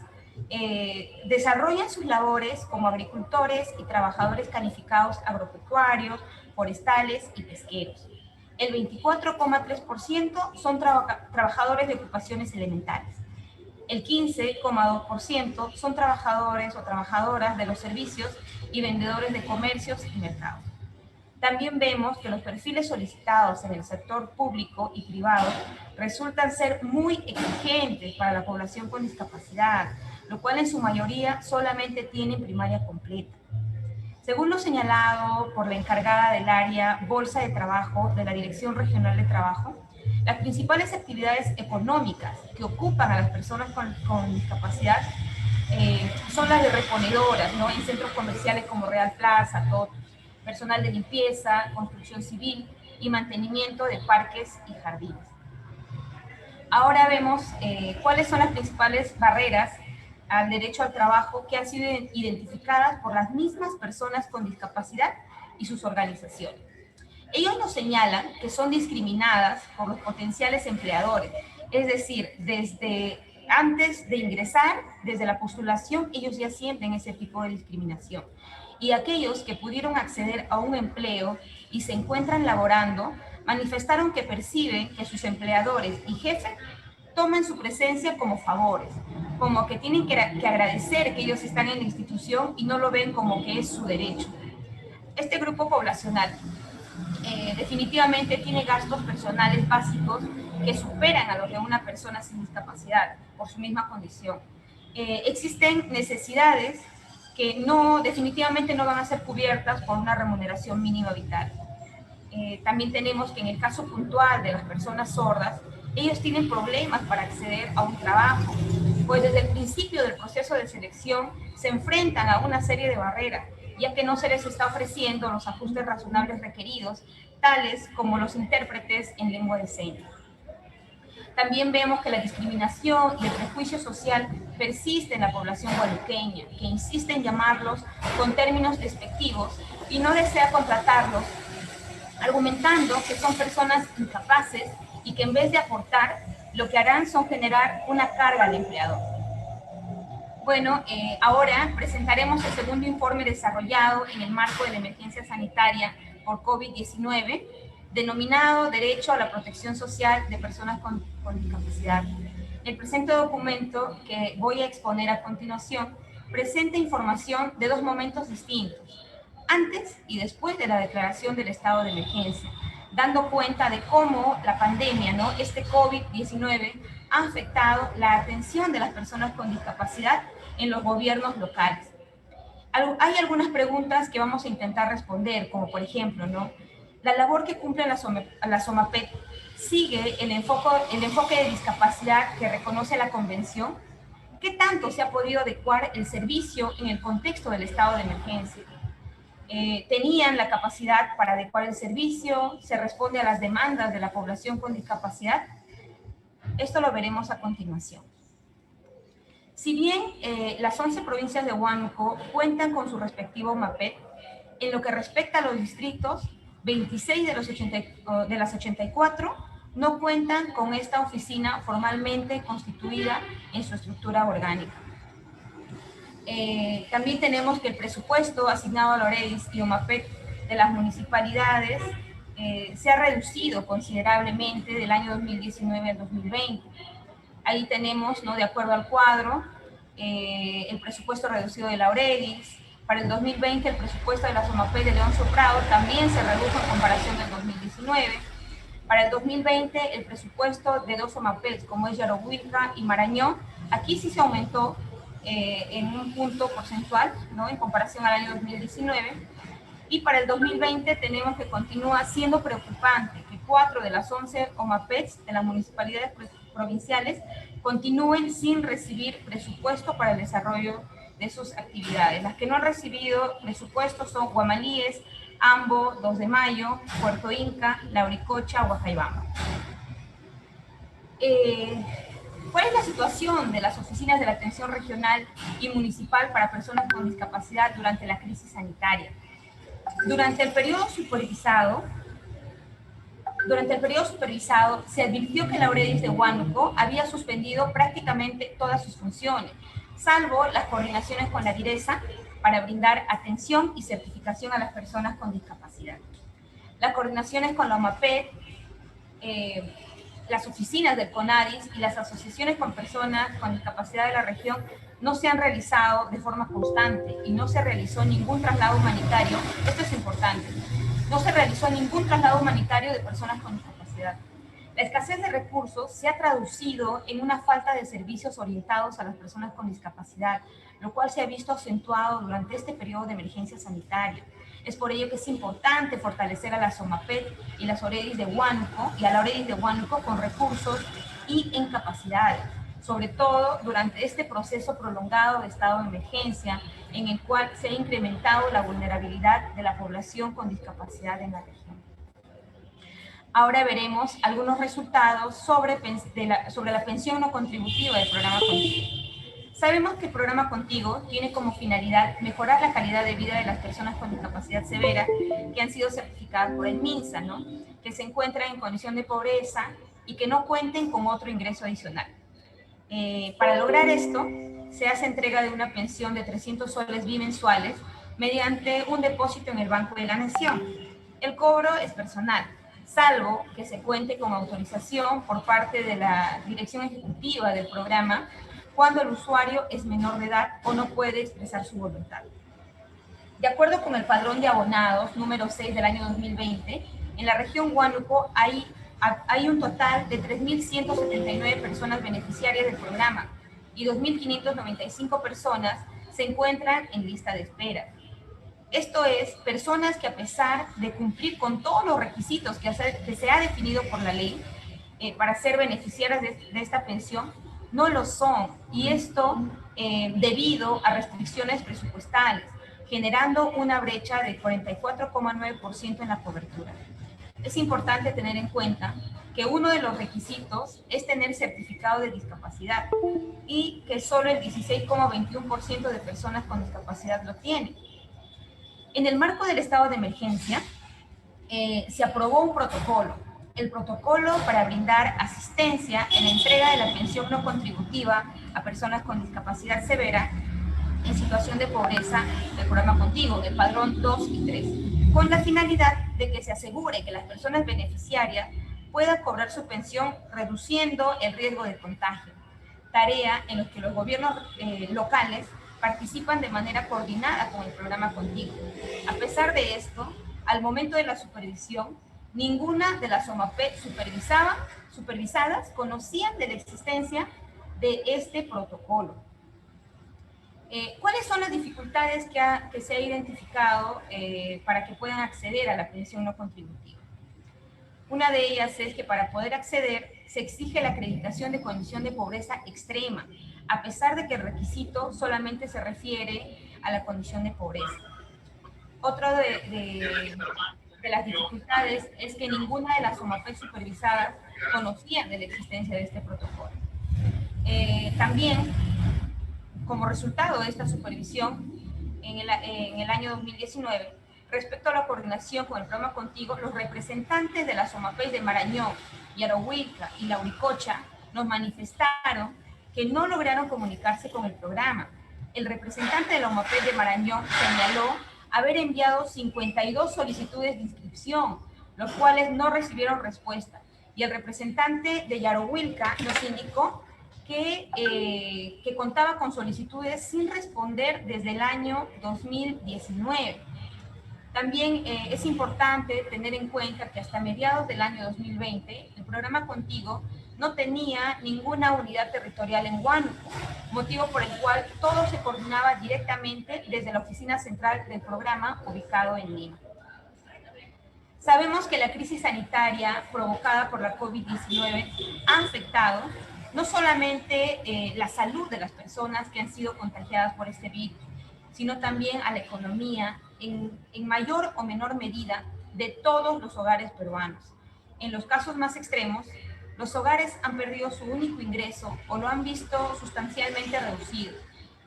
S5: desarrollan sus labores como agricultores y trabajadores calificados agropecuarios, forestales y pesqueros. El 24,3% son trabajadores de ocupaciones elementales. El 15,2% son trabajadores o trabajadoras de los servicios y vendedores de comercios y mercados. También vemos que los perfiles solicitados en el sector público y privado resultan ser muy exigentes para la población con discapacidad, lo cual en su mayoría solamente tienen primaria completa. Según lo señalado por la encargada del área Bolsa de Trabajo de la Dirección Regional de Trabajo, las principales actividades económicas que ocupan a las personas con discapacidad son las de reponedoras, ¿no? En centros comerciales como Real Plaza, TOT, personal de limpieza, construcción civil y mantenimiento de parques y jardines. Ahora vemos cuáles son las principales barreras al derecho al trabajo que han sido identificadas por las mismas personas con discapacidad y sus organizaciones. Ellos nos señalan que son discriminadas por los potenciales empleadores, es decir, desde antes de ingresar, desde la postulación, ellos ya sienten ese tipo de discriminación. Y aquellos que pudieron acceder a un empleo y se encuentran laborando, manifestaron que perciben que sus empleadores y jefes toman su presencia como favores, como que tienen que agradecer que ellos están en la institución y no lo ven como que es su derecho. Este grupo poblacional definitivamente tiene gastos personales básicos que superan a los de una persona sin discapacidad por su misma condición. Existen necesidades que definitivamente no van a ser cubiertas por una remuneración mínima vital. También tenemos que en el caso puntual de las personas sordas, ellos tienen problemas para acceder a un trabajo, pues desde el principio del proceso de selección se enfrentan a una serie de barreras, ya que no se les está ofreciendo los ajustes razonables requeridos, tales como los intérpretes en lengua de señas. También vemos que la discriminación y el prejuicio social persiste en la población huanuqueña, que insiste en llamarlos con términos despectivos y no desea contratarlos, argumentando que son personas incapaces y que en vez de aportar, lo que harán son generar una carga al empleador. Bueno, ahora presentaremos el segundo informe desarrollado en el marco de la emergencia sanitaria por COVID-19, denominado Derecho a la Protección Social de Personas con Discapacidad. El presente documento que voy a exponer a continuación presenta información de dos momentos distintos, antes y después de la declaración del estado de emergencia, dando cuenta de cómo la pandemia, ¿no? Este COVID-19 ha afectado la atención de las personas con discapacidad en los gobiernos locales. Hay algunas preguntas que vamos a intentar responder, como por ejemplo, ¿no? La labor que cumple la SOMAPET sigue el enfoque de discapacidad que reconoce la Convención. ¿Qué tanto se ha podido adecuar el servicio en el contexto del estado de emergencia? ¿Tenían la capacidad para adecuar el servicio? ¿Se responde a las demandas de la población con discapacidad? Esto lo veremos a continuación. Si bien las 11 provincias de Huánuco cuentan con su respectivo MAPET, en lo que respecta a los distritos, 26 de las 84 no cuentan con esta oficina formalmente constituida en su estructura orgánica. También tenemos que el presupuesto asignado a la OREDIS y OMAPET de las municipalidades se ha reducido considerablemente del año 2019 al 2020. Ahí tenemos, ¿no? De acuerdo al cuadro, el presupuesto reducido de la OREDIS. Para el 2020 el presupuesto de la SOMAPET de León Soprado también se redujo en comparación del 2019. Para el 2020 el presupuesto de dos SOMAPETs, como es Yarohuilca y Marañón, aquí sí se aumentó en un punto porcentual, ¿no? En comparación al año 2019. Y para el 2020 tenemos que continúa siendo preocupante que 4 de las 11 OMAPETs de las municipalidades provinciales continúen sin recibir presupuesto para el desarrollo de sus actividades. Las que no han recibido presupuesto son Guamalíes, Ambo, 2 de Mayo, Puerto Inca, Lauricocha, Huacaibamba. ¿Cuál es la situación de las oficinas de la atención regional y municipal para personas con discapacidad durante la crisis sanitaria? Durante el periodo supervisado, se advirtió que la OREDIS de Huánuco había suspendido prácticamente todas sus funciones, salvo las coordinaciones con la DIRESA para brindar atención y certificación a las personas con discapacidad. Las coordinaciones con la OMAPET, las oficinas del CONADIS y las asociaciones con personas con discapacidad de la región no se han realizado de forma constante y no se realizó ningún traslado humanitario. Esto es importante. No se realizó ningún traslado humanitario de personas con discapacidad. La escasez de recursos se ha traducido en una falta de servicios orientados a las personas con discapacidad, lo cual se ha visto acentuado durante este periodo de emergencia sanitaria. Es por ello que es importante fortalecer a la SOMAPET y las OREDIS de Huánuco y a la OREDIS de Huánuco con recursos y en capacidades, sobre todo durante este proceso prolongado de estado de emergencia en el cual se ha incrementado la vulnerabilidad de la población con discapacidad en la región. Ahora veremos algunos resultados sobre la pensión no contributiva del programa Contigo. Sabemos que el programa Contigo tiene como finalidad mejorar la calidad de vida de las personas con discapacidad severa que han sido certificadas por el MINSA, ¿no? Que se encuentran en condición de pobreza y que no cuenten con otro ingreso adicional. Para lograr esto, se hace entrega de una pensión de 300 soles bimensuales mediante un depósito en el Banco de la Nación. El cobro es personal, salvo que se cuente con autorización por parte de la dirección ejecutiva del programa cuando el usuario es menor de edad o no puede expresar su voluntad. De acuerdo con el padrón de abonados número 6 del año 2020, en la región Huánuco hay un total de 3.179 personas beneficiarias del programa y 2.595 personas se encuentran en lista de espera. Esto es, personas que a pesar de cumplir con todos los requisitos que se ha definido por la ley para ser beneficiarias de esta pensión, no lo son, y esto debido a restricciones presupuestales, generando una brecha de 44,9% en la cobertura. Es importante tener en cuenta que uno de los requisitos es tener certificado de discapacidad y que solo el 16,21% de personas con discapacidad lo tienen. En el marco del estado de emergencia, se aprobó un protocolo, el protocolo para brindar asistencia en la entrega de la pensión no contributiva a personas con discapacidad severa en situación de pobreza del programa Contigo, del padrón 2 y 3, con la finalidad de que se asegure que las personas beneficiarias puedan cobrar su pensión reduciendo el riesgo de contagio, tarea en la que los gobiernos locales participan de manera coordinada con el programa Contigo. A pesar de esto, al momento de la supervisión, ninguna de las OMAPE supervisadas conocían de la existencia de este protocolo. ¿Cuáles son las dificultades que se ha identificado para que puedan acceder a la pensión no contributiva? Una de ellas es que para poder acceder se exige la acreditación de condición de pobreza extrema, a pesar de que el requisito solamente se refiere a la condición de pobreza. Otra de las dificultades es que ninguna de las OMAPE supervisadas conocían de la existencia de este protocolo. También, como resultado de esta supervisión, en el año 2019, respecto a la coordinación con el programa Contigo, los representantes de las OMAPE de Marañón, Yarohuilca y Lauricocha nos manifestaron que no lograron comunicarse con el programa. El representante de la OMAPE de Marañón señaló haber enviado 52 solicitudes de inscripción, los cuales no recibieron respuesta. Y el representante de Yarohuilca nos indicó que contaba con solicitudes sin responder desde el año 2019. También es importante tener en cuenta que hasta mediados del año 2020, el programa Contigo no tenía ninguna unidad territorial en Huánuco, motivo por el cual todo se coordinaba directamente desde la oficina central del programa ubicado en Lima. Sabemos que la crisis sanitaria provocada por la COVID-19 ha afectado no solamente la salud de las personas que han sido contagiadas por este virus, sino también a la economía, en mayor o menor medida, de todos los hogares peruanos. En los casos más extremos, los hogares han perdido su único ingreso o lo han visto sustancialmente reducido.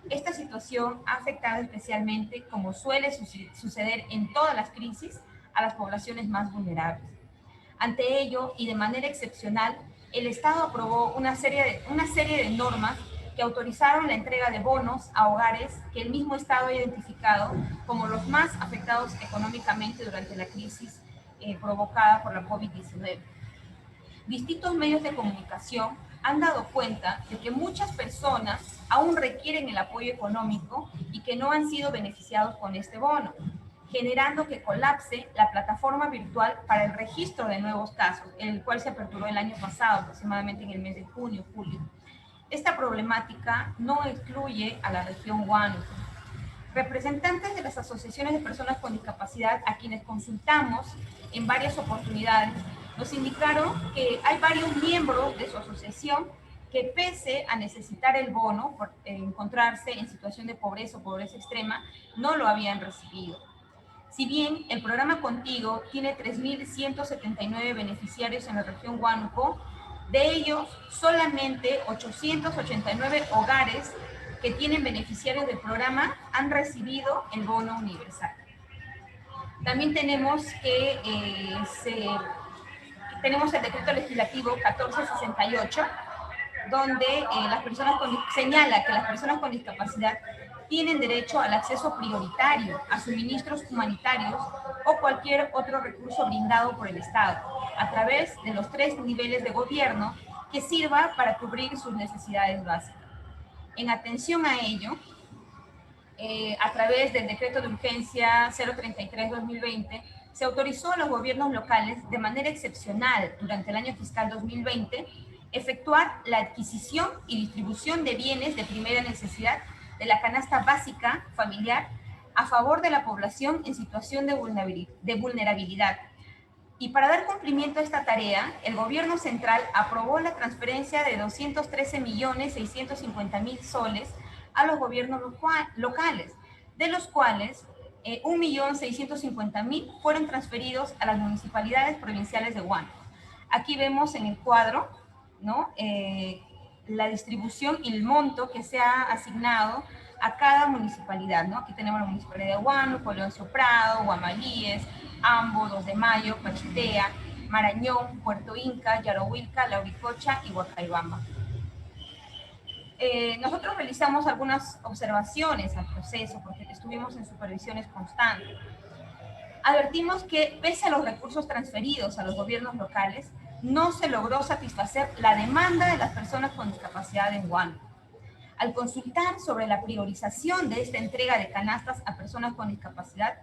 S5: Esta situación ha afectado especialmente, como suele suceder en todas las crisis, a las poblaciones más vulnerables. Ante ello, y de manera excepcional, el Estado aprobó una serie de normas que autorizaron la entrega de bonos a hogares que el mismo Estado ha identificado como los más afectados económicamente durante la crisis provocada por la COVID-19. Distintos medios de comunicación han dado cuenta de que muchas personas aún requieren el apoyo económico y que no han sido beneficiados con este bono, generando que colapse la plataforma virtual para el registro de nuevos casos, el cual se aperturó el año pasado, aproximadamente en el mes de junio, julio. Esta problemática no excluye a la región Huánuco. Representantes de las asociaciones de personas con discapacidad a quienes consultamos en varias oportunidades nos indicaron que hay varios miembros de su asociación que pese a necesitar el bono por encontrarse en situación de pobreza o pobreza extrema, no lo habían recibido. Si bien el programa Contigo tiene 3.179 beneficiarios en la región Huánuco, de ellos solamente 889 hogares que tienen beneficiarios del programa han recibido el bono universal. También tenemos que tenemos el decreto legislativo 1468, donde señala que las personas con discapacidad tienen derecho al acceso prioritario a suministros humanitarios o cualquier otro recurso brindado por el Estado, a través de los 3 niveles de gobierno que sirva para cubrir sus necesidades básicas. En atención a ello, a través del decreto de urgencia 033-2020, se autorizó a los gobiernos locales de manera excepcional durante el año fiscal 2020 efectuar la adquisición y distribución de bienes de primera necesidad de la canasta básica familiar a favor de la población en situación de vulnerabilidad. Y para dar cumplimiento a esta tarea, el gobierno central aprobó la transferencia de 213.650.000 soles a los gobiernos locales, de los cuales 1.650.000 fueron transferidos a las municipalidades provinciales de Huánuco. Aquí vemos en el cuadro, ¿no? La distribución y el monto que se ha asignado a cada municipalidad, ¿no? Aquí tenemos la municipalidad de Huánuco, Leoncio Prado, Guamalíes, Ambo, 2 de Mayo, Pachitea, Marañón, Puerto Inca, Yarohuilca, Lauricocha y Huacaibamba. Nosotros realizamos algunas observaciones al proceso porque estuvimos en supervisiones constantes. Advertimos que pese a los recursos transferidos a los gobiernos locales, no se logró satisfacer la demanda de las personas con discapacidad en Huánuco. Al consultar sobre la priorización de esta entrega de canastas a personas con discapacidad,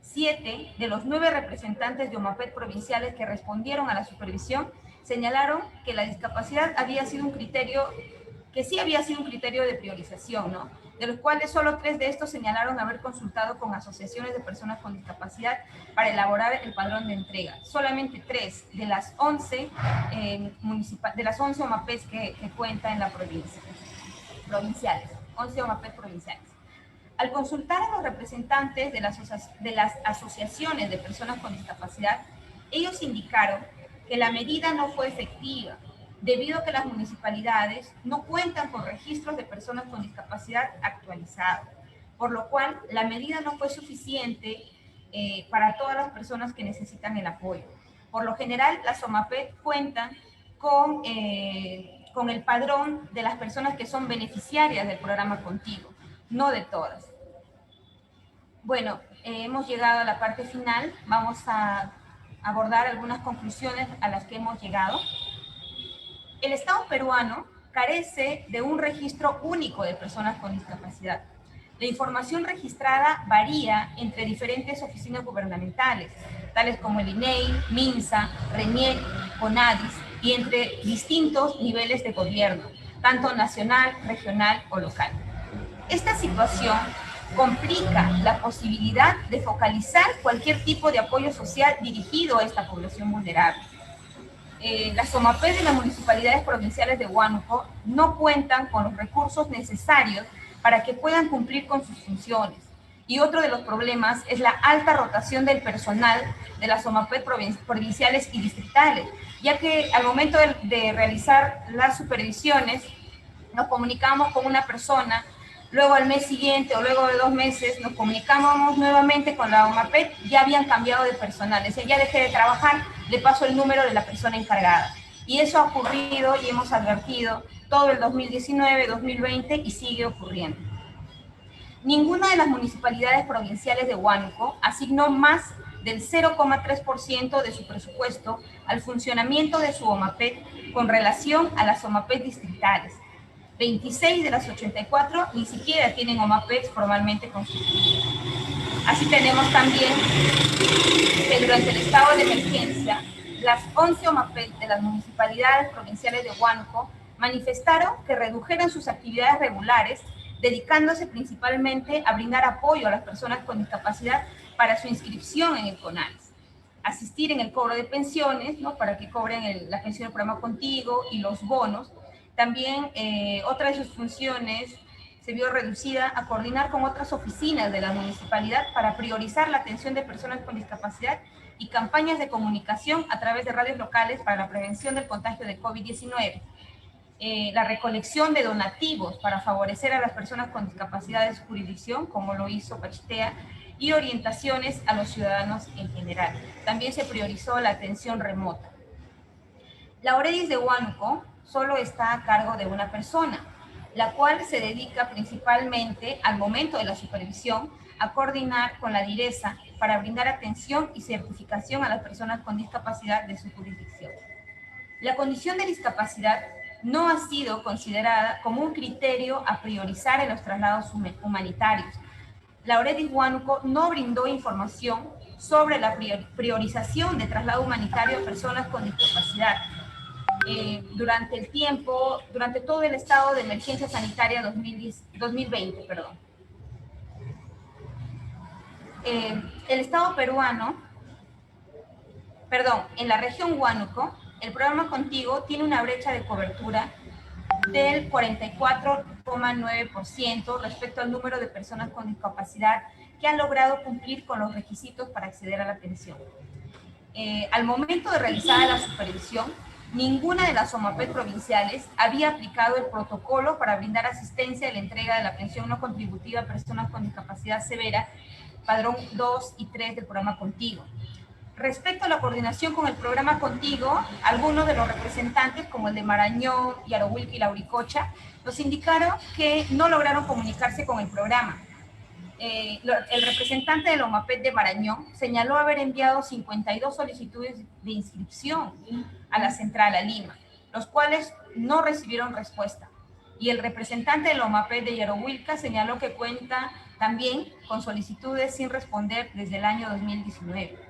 S5: 7 de los 9 representantes de OMAPED provinciales que respondieron a la supervisión señalaron que la discapacidad había sido un criterio, que sí había sido un criterio de priorización, ¿no? De los cuales solo 3 de estos señalaron haber consultado con asociaciones de personas con discapacidad para elaborar el padrón de entrega. Solamente 3 de las 11 OMAPEs que cuenta en la provincia, provinciales, 11 OMAPEs provinciales. Al consultar a los representantes de las asociaciones de personas con discapacidad, ellos indicaron que la medida no fue efectiva, debido a que las municipalidades no cuentan con registros de personas con discapacidad actualizados, por lo cual la medida no fue suficiente para todas las personas que necesitan el apoyo. Por lo general, las OMAPED cuentan con el padrón de las personas que son beneficiarias del programa Contigo, no de todas. Bueno, hemos llegado a la parte final. Vamos a abordar algunas conclusiones a las que hemos llegado. El Estado peruano carece de un registro único de personas con discapacidad. La información registrada varía entre diferentes oficinas gubernamentales, tales como el INEI, MINSA, RENIEC, CONADIS, y entre distintos niveles de gobierno, tanto nacional, regional o local. Esta situación complica la posibilidad de focalizar cualquier tipo de apoyo social dirigido a esta población vulnerable. Las OMAPED de las municipalidades provinciales de Huánuco no cuentan con los recursos necesarios para que puedan cumplir con sus funciones. Y otro de los problemas es la alta rotación del personal de las OMAPED provinciales y distritales, ya que al momento de realizar las supervisiones nos comunicamos con una persona, luego al mes siguiente o luego de 2 meses nos comunicábamos nuevamente con la OMAPED, ya habían cambiado de personal, es decir, ya dejé de trabajar, le paso el número de la persona encargada. Y eso ha ocurrido y hemos advertido todo el 2019, 2020 y sigue ocurriendo. Ninguna de las municipalidades provinciales de Huánuco asignó más del 0,3% de su presupuesto al funcionamiento de su OMAPED con relación a las OMAPED distritales. 26 de las 84 ni siquiera tienen OMAPED formalmente constituidos. Así tenemos también que durante el estado de emergencia, las 11 OMAPED de las municipalidades provinciales de Huánuco manifestaron que redujeron sus actividades regulares, dedicándose principalmente a brindar apoyo a las personas con discapacidad para su inscripción en el CONADIS, asistir en el cobro de pensiones, ¿no? Para que cobren la pensión del programa Contigo y los bonos. También otra de sus funciones se vio reducida a coordinar con otras oficinas de la municipalidad para priorizar la atención de personas con discapacidad y campañas de comunicación a través de radios locales para la prevención del contagio de COVID-19. La recolección de donativos para favorecer a las personas con discapacidad de su jurisdicción, como lo hizo Pachitea, y orientaciones a los ciudadanos en general. También se priorizó la atención remota. La OREDIS de Huánuco solo está a cargo de una persona, la cual se dedica principalmente al momento de la supervisión a coordinar con la DIRESA para brindar atención y certificación a las personas con discapacidad de su jurisdicción. La condición de discapacidad no ha sido considerada como un criterio a priorizar en los traslados humanitarios. La OREDIS Huánuco no brindó información sobre la priorización de traslado humanitario a personas con discapacidad. Durante todo el estado de emergencia sanitaria 2020. El estado peruano, en la región Huánuco, el programa Contigo tiene una brecha de cobertura del 44,9% respecto al número de personas con discapacidad que han logrado cumplir con los requisitos para acceder a la atención. al momento de realizar la supervisión, ninguna de las OMAPED provinciales había aplicado el protocolo para brindar asistencia a la entrega de la pensión no contributiva a personas con discapacidad severa, padrón 2 y 3 del programa Contigo. Respecto a la coordinación con el programa Contigo, algunos de los representantes, como el de Marañón, Yarohuilca y Lauricocha, nos indicaron que no lograron comunicarse con el programa. El representante de la OMAPED de Marañón señaló haber enviado 52 solicitudes de inscripción a la central, a Lima, los cuales no recibieron respuesta. Y el representante de la OMAPED de Yarohuilca señaló que cuenta también con solicitudes sin responder desde el año 2019.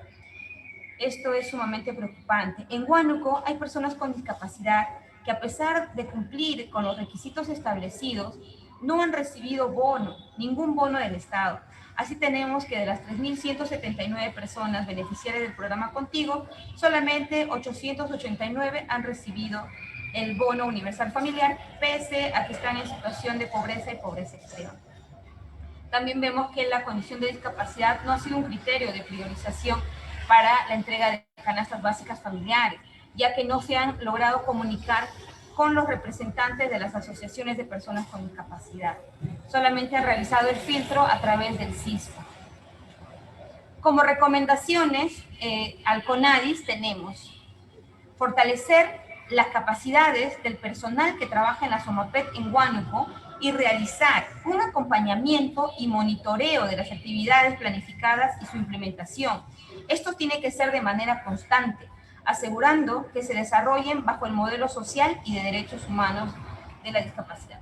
S5: Esto es sumamente preocupante. En Huánuco hay personas con discapacidad que, a pesar de cumplir con los requisitos establecidos, no han recibido bono, ningún bono del Estado. Así tenemos que de las 3.179 personas beneficiarias del programa Contigo, solamente 889 han recibido el bono universal familiar, pese a que están en situación de pobreza y pobreza extrema. También vemos que la condición de discapacidad no ha sido un criterio de priorización para la entrega de canastas básicas familiares, ya que no se han logrado comunicar con los representantes de las asociaciones de personas con discapacidad. Solamente han realizado el filtro a través del CISPA. Como recomendaciones al CONADIS tenemos fortalecer las capacidades del personal que trabaja en la OMAPED en Huánuco y realizar un acompañamiento y monitoreo de las actividades planificadas y su implementación. Esto tiene que ser de manera constante, asegurando que se desarrollen bajo el modelo social y de derechos humanos de la discapacidad.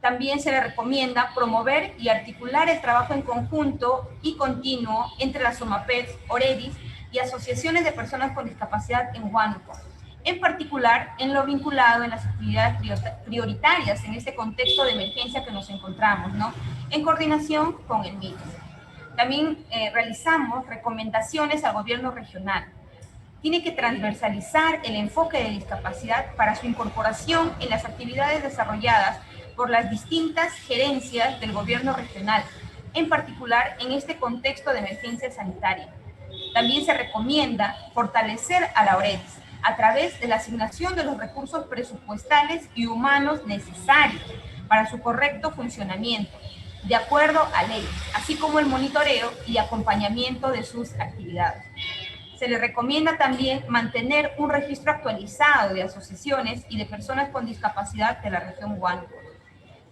S5: También se le recomienda promover y articular el trabajo en conjunto y continuo entre las OMAPEDs, OREDIs y asociaciones de personas con discapacidad en Huánuco, en particular en lo vinculado en las actividades prioritarias en este contexto de emergencia que nos encontramos, ¿no? En coordinación con el MIDES. También realizamos recomendaciones al gobierno regional. Tiene que transversalizar el enfoque de discapacidad para su incorporación en las actividades desarrolladas por las distintas gerencias del gobierno regional, en particular en este contexto de emergencia sanitaria. También se recomienda fortalecer a la OREDIS a través de la asignación de los recursos presupuestales y humanos necesarios para su correcto funcionamiento, de acuerdo a ley, así como el monitoreo y acompañamiento de sus actividades. Se le recomienda también mantener un registro actualizado de asociaciones y de personas con discapacidad de la región Huánuco.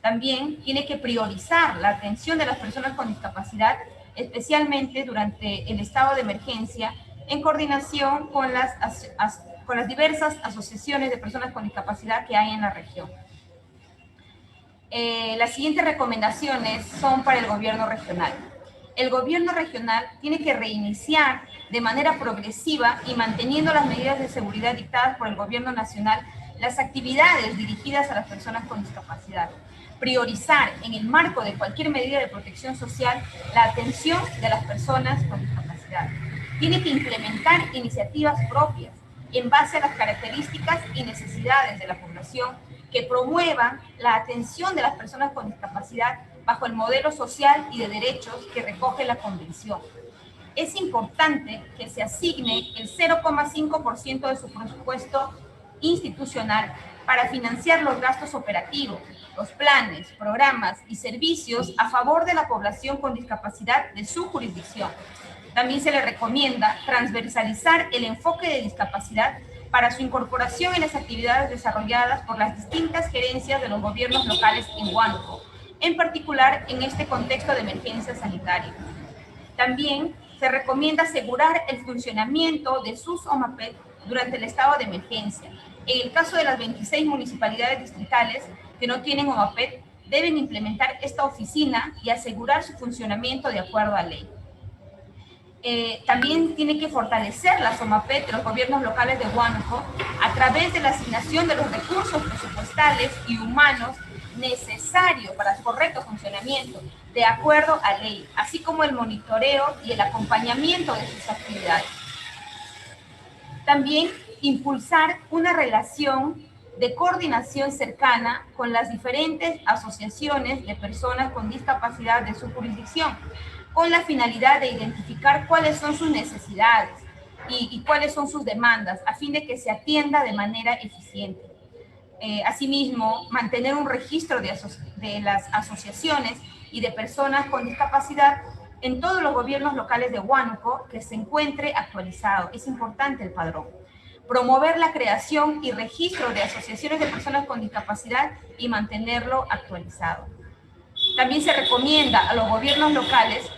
S5: También tiene que priorizar la atención de las personas con discapacidad, especialmente durante el estado de emergencia, en coordinación con las diversas asociaciones de personas con discapacidad que hay en la región. Las siguientes recomendaciones son para el gobierno regional. El gobierno regional tiene que reiniciar de manera progresiva y manteniendo las medidas de seguridad dictadas por el gobierno nacional las actividades dirigidas a las personas con discapacidad. Priorizar en el marco de cualquier medida de protección social la atención de las personas con discapacidad. Tiene que implementar iniciativas propias en base a las características y necesidades de la población que promuevan la atención de las personas con discapacidad bajo el modelo social y de derechos que recoge la Convención. Es importante que se asigne el 0,5% de su presupuesto institucional para financiar los gastos operativos, los planes, programas y servicios a favor de la población con discapacidad de su jurisdicción. También se le recomienda transversalizar el enfoque de discapacidad para su incorporación en las actividades desarrolladas por las distintas gerencias de los gobiernos locales en Huánuco, en particular en este contexto de emergencia sanitaria. También se recomienda asegurar el funcionamiento de sus OMAPED durante el estado de emergencia. En el caso de las 26 municipalidades distritales que no tienen OMAPED, deben implementar esta oficina y asegurar su funcionamiento de acuerdo a ley. También tiene que fortalecer las OMAPED de los gobiernos locales de Huánuco a través de la asignación de los recursos presupuestales y humanos necesarios para su correcto funcionamiento, de acuerdo a ley, así como el monitoreo y el acompañamiento de sus actividades. También impulsar una relación de coordinación cercana con las diferentes asociaciones de personas con discapacidad de su jurisdicción, con la finalidad de identificar cuáles son sus necesidades, y cuáles son sus demandas, a fin de que se atienda de manera eficiente. Asimismo, mantener un registro de las asociaciones y de personas con discapacidad en todos los gobiernos locales de Huánuco, que se encuentre actualizado. Es importante el padrón. Promover la creación y registro de asociaciones de personas con discapacidad y mantenerlo actualizado. También se recomienda a los gobiernos locales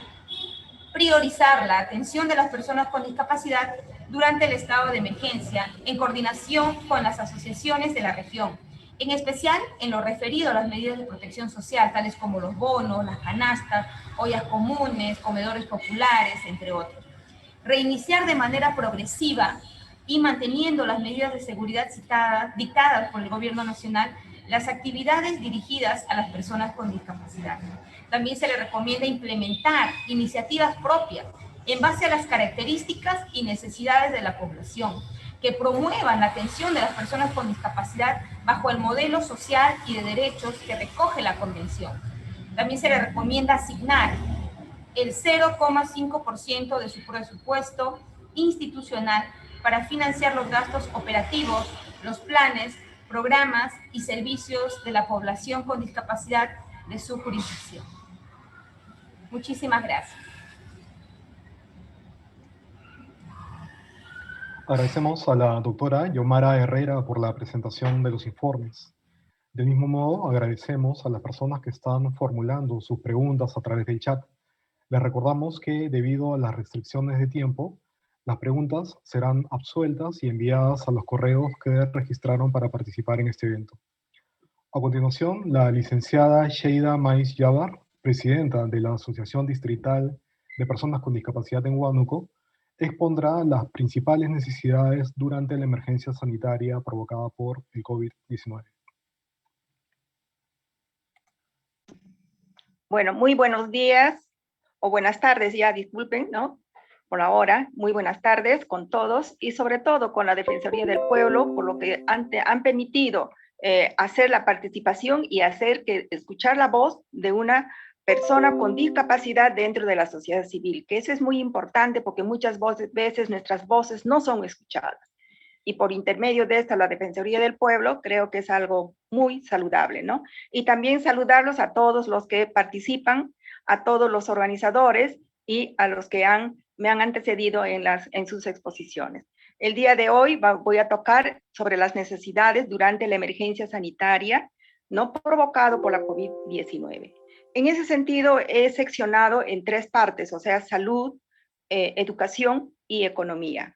S5: priorizar la atención de las personas con discapacidad durante el estado de emergencia, en coordinación con las asociaciones de la región, en especial en lo referido a las medidas de protección social, tales como los bonos, las canastas, ollas comunes, comedores populares, entre otros. Reiniciar de manera progresiva y manteniendo las medidas de seguridad dictadas por el Gobierno Nacional las actividades dirigidas a las personas con discapacidad. También se le recomienda implementar iniciativas propias en base a las características y necesidades de la población, que promuevan la atención de las personas con discapacidad bajo el modelo social y de derechos que recoge la Convención. También se le recomienda asignar el 0,5% de su presupuesto institucional para financiar los gastos operativos, los planes, programas y servicios de la población con discapacidad de su jurisdicción. Muchísimas gracias.
S1: Agradecemos a la doctora Yomara Herrera por la presentación de los informes. Del mismo modo, agradecemos a las personas que están formulando sus preguntas a través del chat. Les recordamos que, debido a las restricciones de tiempo, las preguntas serán absueltas y enviadas a los correos que registraron para participar en este evento. A continuación, la licenciada Sheida Mais Yabar, presidenta de la Asociación Distrital de Personas con Discapacidad en Huánuco, expondrá las principales necesidades durante la emergencia sanitaria provocada por el COVID-19.
S6: Bueno, muy buenos días, o buenas tardes ya, disculpen, ¿no? Por ahora, muy buenas tardes con todos y sobre todo con la Defensoría del Pueblo, por lo que han permitido hacer la participación y escuchar la voz de una persona con discapacidad dentro de la sociedad civil, que eso es muy importante porque muchas veces nuestras voces no son escuchadas. Y por intermedio de esta, la Defensoría del Pueblo, creo que es algo muy saludable, ¿no? Y también saludarlos a todos los que participan, a todos los organizadores y a los que me han antecedido en sus exposiciones. El día de hoy voy a tocar sobre las necesidades durante la emergencia sanitaria, no provocado por la COVID-19. En ese sentido, he seccionado en 3 partes, o sea, salud, educación y economía.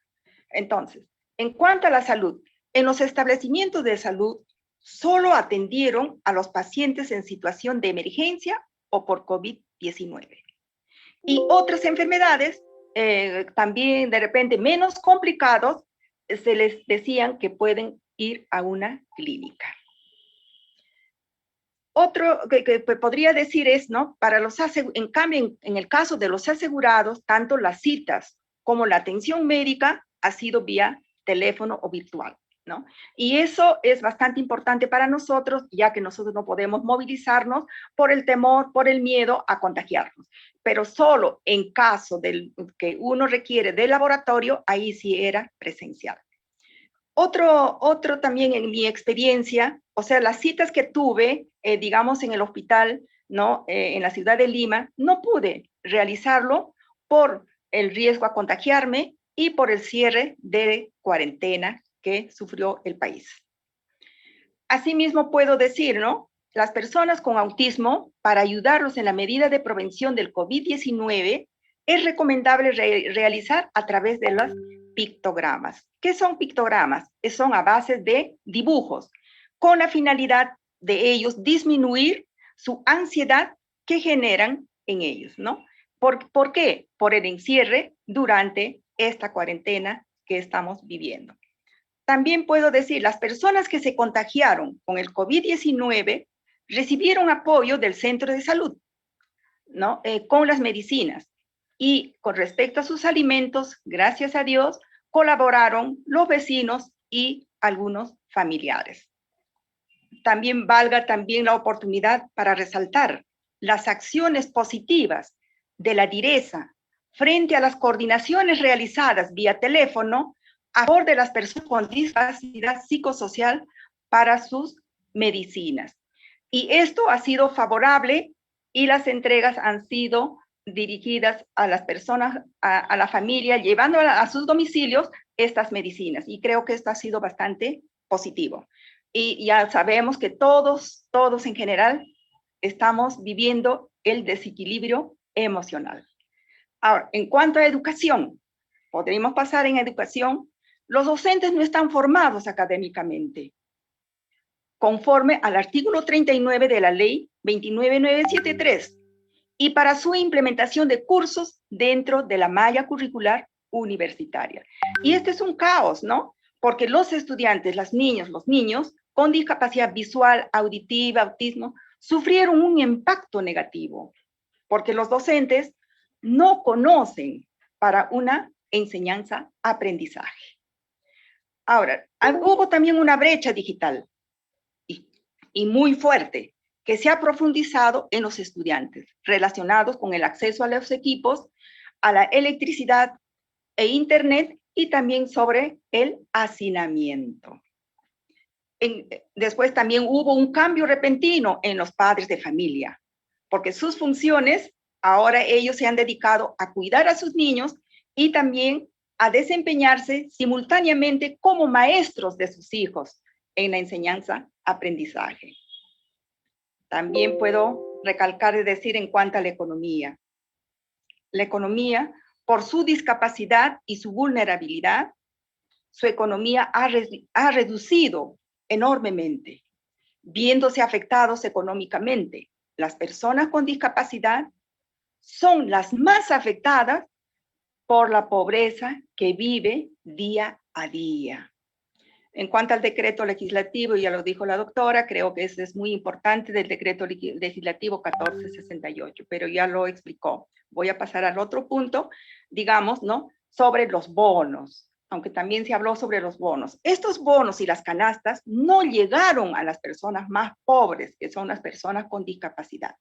S6: Entonces, en cuanto a la salud, en los establecimientos de salud solo atendieron a los pacientes en situación de emergencia o por COVID-19. Y otras enfermedades, también de repente menos complicados, se les decían que pueden ir a una clínica. Otro que podría decir es, ¿no? En cambio, en el caso de los asegurados, tanto las citas como la atención médica ha sido vía teléfono o virtual, ¿no? Y eso es bastante importante para nosotros, ya que nosotros no podemos movilizarnos por el temor, por el miedo a contagiarnos. Pero solo en caso que uno requiere de laboratorio, ahí sí era presencial. Otro también en mi experiencia, o sea, las citas que tuve, digamos, en el hospital, ¿no? En la ciudad de Lima, no pude realizarlo por el riesgo a contagiarme y por el cierre de cuarentena que sufrió el país. Asimismo, puedo decir, ¿no? Las personas con autismo, para ayudarlos en la medida de prevención del COVID-19, es recomendable realizar a través de los pictogramas. ¿Qué son pictogramas? Son a base de dibujos, con la finalidad de ellos disminuir su ansiedad que generan en ellos, ¿no? ¿Por qué? Por el encierre durante esta cuarentena que estamos viviendo. También puedo decir, las personas que se contagiaron con el COVID-19 recibieron apoyo del centro de salud, ¿no? Con las medicinas. Y con respecto a sus alimentos, gracias a Dios, colaboraron los vecinos y algunos familiares. También valga la oportunidad para resaltar las acciones positivas de la DIRESA frente a las coordinaciones realizadas vía teléfono a favor de las personas con discapacidad psicosocial para sus medicinas. Y esto ha sido favorable y las entregas han sido dirigidas a las personas, a la familia, llevando a sus domicilios estas medicinas. Y creo que esto ha sido bastante positivo. Y ya sabemos que todos en general estamos viviendo el desequilibrio emocional. Ahora, en cuanto a educación, podríamos pasar en educación. Los docentes no están formados académicamente, conforme al artículo 39 de la ley 29973, y para su implementación de cursos dentro de la malla curricular universitaria. Y este es un caos, ¿no? Porque los estudiantes, los niños con discapacidad visual, auditiva, autismo, sufrieron un impacto negativo, porque los docentes no conocen para una enseñanza-aprendizaje. Ahora, hubo también una brecha digital y muy fuerte que se ha profundizado en los estudiantes, relacionados con el acceso a los equipos, a la electricidad e internet, y también sobre el hacinamiento. Después también hubo un cambio repentino en los padres de familia, porque sus funciones, ahora ellos se han dedicado a cuidar a sus niños y también a desempeñarse simultáneamente como maestros de sus hijos en la enseñanza-aprendizaje. También puedo recalcar y decir en cuanto a la economía. La economía, por su discapacidad y su vulnerabilidad, su economía ha reducido enormemente, viéndose afectados económicamente. Las personas con discapacidad son las más afectadas por la pobreza que vive día a día. En cuanto al decreto legislativo, ya lo dijo la doctora, creo que eso es muy importante del decreto legislativo 1468, pero ya lo explicó. Voy a pasar al otro punto, digamos, ¿no? Sobre los bonos, aunque también se habló sobre los bonos. Estos bonos y las canastas no llegaron a las personas más pobres, que son las personas con discapacidad,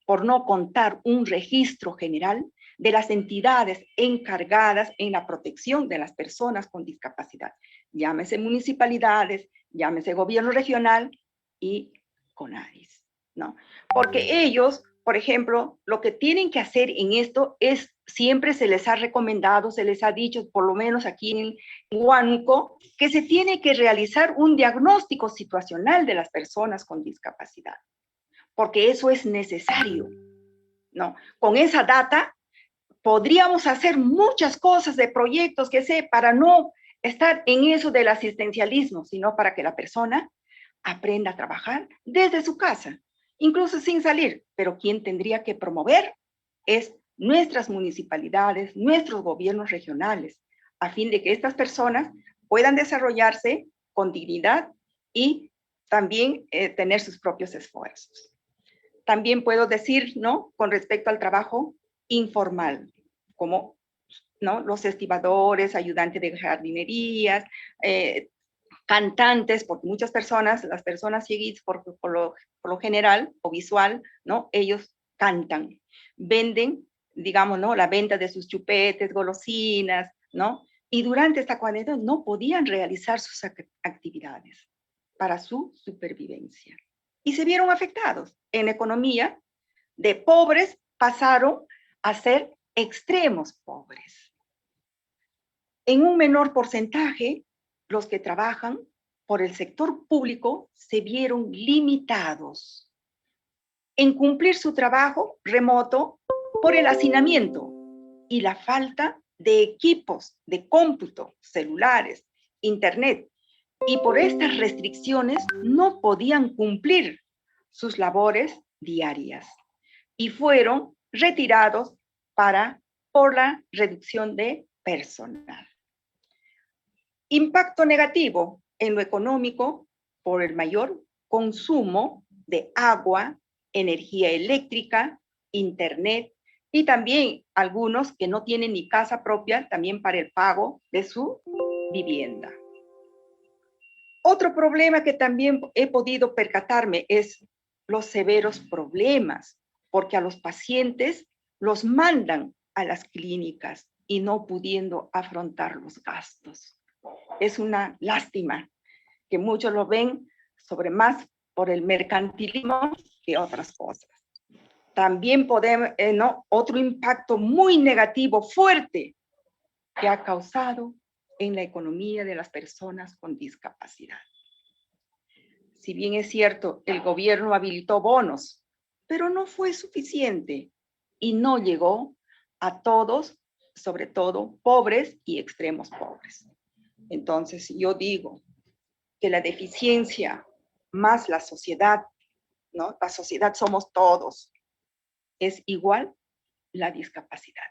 S6: por no contar un registro general de las entidades encargadas en la protección de las personas con discapacidad. Llámese municipalidades, llámese gobierno regional y CONADIS, ¿no? Porque ellos, por ejemplo, lo que tienen que hacer en esto es, siempre se les ha recomendado, se les ha dicho, por lo menos aquí en Huánuco, que se tiene que realizar un diagnóstico situacional de las personas con discapacidad, porque eso es necesario, ¿no? Con esa data podríamos hacer muchas cosas de proyectos que sé, para no estar en eso del asistencialismo, sino para que la persona aprenda a trabajar desde su casa, incluso sin salir. Pero quien tendría que promover es nuestras municipalidades, nuestros gobiernos regionales, a fin de que estas personas puedan desarrollarse con dignidad y también tener sus propios esfuerzos. También puedo decir, ¿no?, con respecto al trabajo informal, como, ¿no?, los estibadores, ayudantes de jardinerías, cantantes, porque muchas personas, las personas ciegas por lo general o visual, ¿no?, ellos cantan, venden, digamos, ¿no?, la venta de sus chupetes, golosinas, ¿no? Y durante esta cuarentena no podían realizar sus actividades para su supervivencia. Y se vieron afectados en la economía. De pobres pasaron a ser extremos pobres. En un menor porcentaje, los que trabajan por el sector público se vieron limitados en cumplir su trabajo remoto por el hacinamiento y la falta de equipos de cómputo, celulares, internet, y por estas restricciones no podían cumplir sus labores diarias y fueron retirados por la reducción de personal. Impacto negativo en lo económico por el mayor consumo de agua, energía eléctrica, internet, y también algunos que no tienen ni casa propia, también para el pago de su vivienda. Otro problema que también he podido percatarme es los severos problemas, porque a los pacientes los mandan a las clínicas y no pudiendo afrontar los gastos. Es una lástima que muchos lo ven sobre más por el mercantilismo que otras cosas. También podemos, otro impacto muy negativo, fuerte, que ha causado en la economía de las personas con discapacidad. Si bien es cierto, el gobierno habilitó bonos, pero no fue suficiente y no llegó a todos, sobre todo pobres y extremos pobres. Entonces, yo digo que la deficiencia más la sociedad, ¿no? La sociedad somos todos, es igual la discapacidad.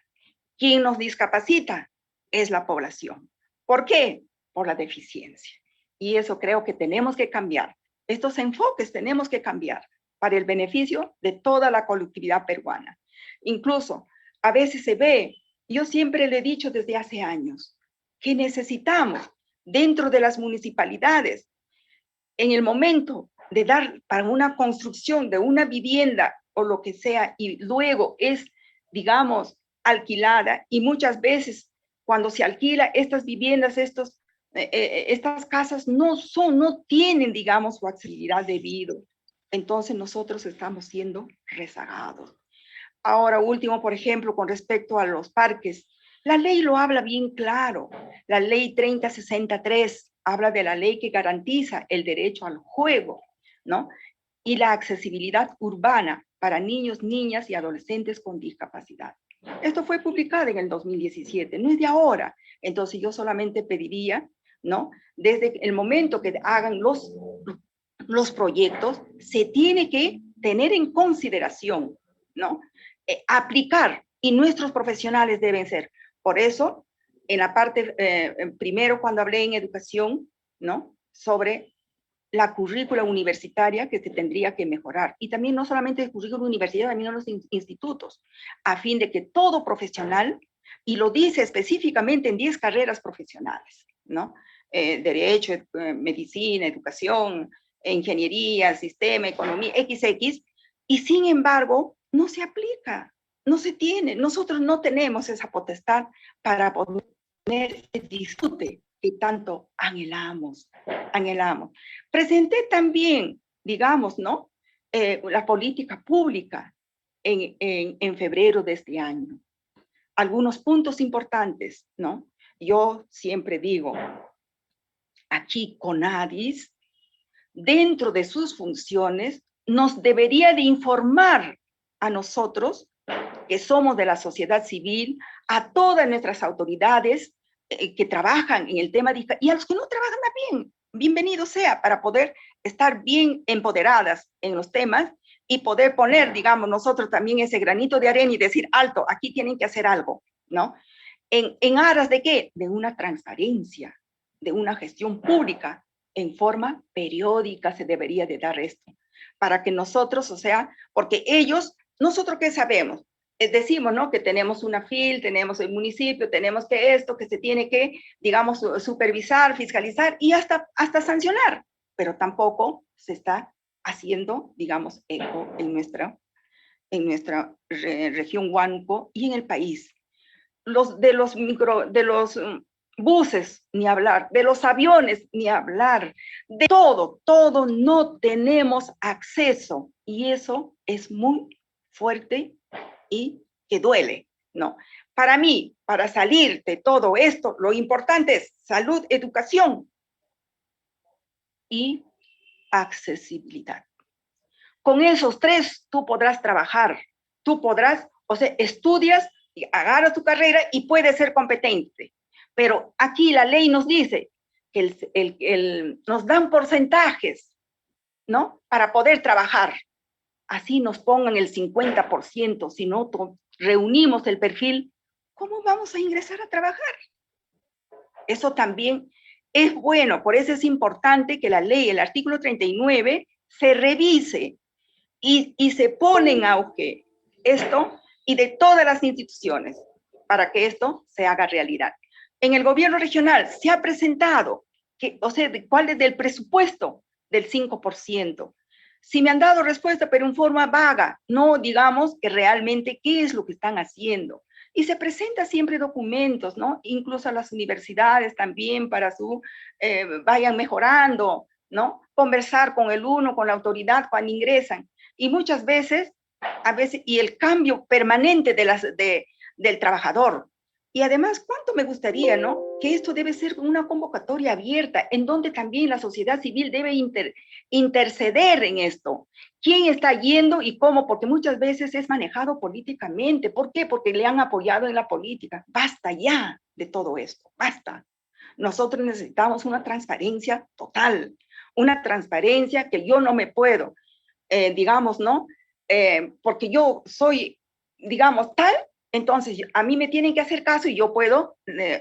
S6: ¿Quién nos discapacita? Es la población. ¿Por qué? Por la deficiencia. Y eso creo que tenemos que cambiar. Estos enfoques tenemos que cambiar para el beneficio de toda la colectividad peruana. Incluso a veces se ve, yo siempre le he dicho desde hace años, que necesitamos dentro de las municipalidades, en el momento de dar para una construcción de una vivienda o lo que sea, y luego es, digamos, alquilada, y muchas veces cuando se alquila estas viviendas, estas casas no tienen, digamos, su accesibilidad debido. Entonces nosotros estamos siendo rezagados. Ahora, último, por ejemplo, con respecto a los parques, la ley lo habla bien claro. La ley 3063 habla de la ley que garantiza el derecho al juego, ¿no? Y la accesibilidad urbana para niños, niñas y adolescentes con discapacidad. Esto fue publicado en el 2017, no es de ahora. Entonces yo solamente pediría, ¿no? Desde el momento que hagan los proyectos, se tiene que tener en consideración, ¿no? Aplicar, y nuestros profesionales deben ser. Por eso, en la parte, primero cuando hablé en educación, ¿no? Sobre la currícula universitaria que se tendría que mejorar. Y también no solamente el currículo universitario, también en los institutos, a fin de que todo profesional, y lo dice específicamente en 10 carreras profesionales, ¿no? Derecho, medicina, educación, ingeniería, sistema, economía, XX, y sin embargo, no se aplica, no se tiene. Nosotros no tenemos esa potestad para poder tener el disfrute que tanto anhelamos. Presenté también, digamos, ¿no? La política pública en febrero de este año. Algunos puntos importantes, ¿no? Yo siempre digo, aquí CONADIS, dentro de sus funciones, nos debería de informar a nosotros, que somos de la sociedad civil, a todas nuestras autoridades que trabajan en el tema de, y a los que no trabajan también, bienvenido sea, para poder estar bien empoderadas en los temas y poder poner, digamos, nosotros también ese granito de arena y decir, alto, aquí tienen que hacer algo, ¿no? ¿En aras de qué? De una transparencia, de una gestión pública, en forma periódica se debería de dar esto, para que nosotros, o sea, porque ellos, nosotros ¿qué sabemos? Decimos, ¿no? Que tenemos una FIL, tenemos el municipio, tenemos que esto, que se tiene que, digamos, supervisar, fiscalizar y hasta sancionar, pero tampoco se está haciendo, digamos, eco en nuestra región Huánuco y en el país. De los buses, ni hablar, de los aviones, ni hablar, de todo no tenemos acceso, y eso es muy fuerte y que duele, ¿no? Para mí, para salir de todo esto, lo importante es salud, educación y accesibilidad. Con esos tres tú podrás trabajar, tú podrás, o sea, estudias, agarras tu carrera y puedes ser competente. Pero aquí la ley nos dice que nos dan porcentajes, ¿no? Para poder trabajar. Así nos pongan el 50%, si no reunimos el perfil, ¿cómo vamos a ingresar a trabajar? Eso también es bueno, por eso es importante que la ley, el artículo 39, se revise y se pone en auge esto y de todas las instituciones para que esto se haga realidad. En el gobierno regional se ha presentado, ¿cuál es el presupuesto del 5%? Si me han dado respuesta, pero en forma vaga, no digamos que realmente qué es lo que están haciendo. Y se presenta siempre documentos, ¿no? Incluso a las universidades también para vayan mejorando, ¿no? Conversar con el uno, con la autoridad cuando ingresan. Y muchas veces, y el cambio permanente del trabajador. Y además, ¿cuánto me gustaría, no? Que esto debe ser una convocatoria abierta, en donde también la sociedad civil debe interceder en esto. ¿Quién está yendo y cómo? Porque muchas veces es manejado políticamente. ¿Por qué? Porque le han apoyado en la política. Basta ya de todo esto, basta. Nosotros necesitamos una transparencia total, una transparencia que yo no me puedo, digamos, ¿no? Porque yo soy, digamos, tal, entonces a mí me tienen que hacer caso y yo puedo,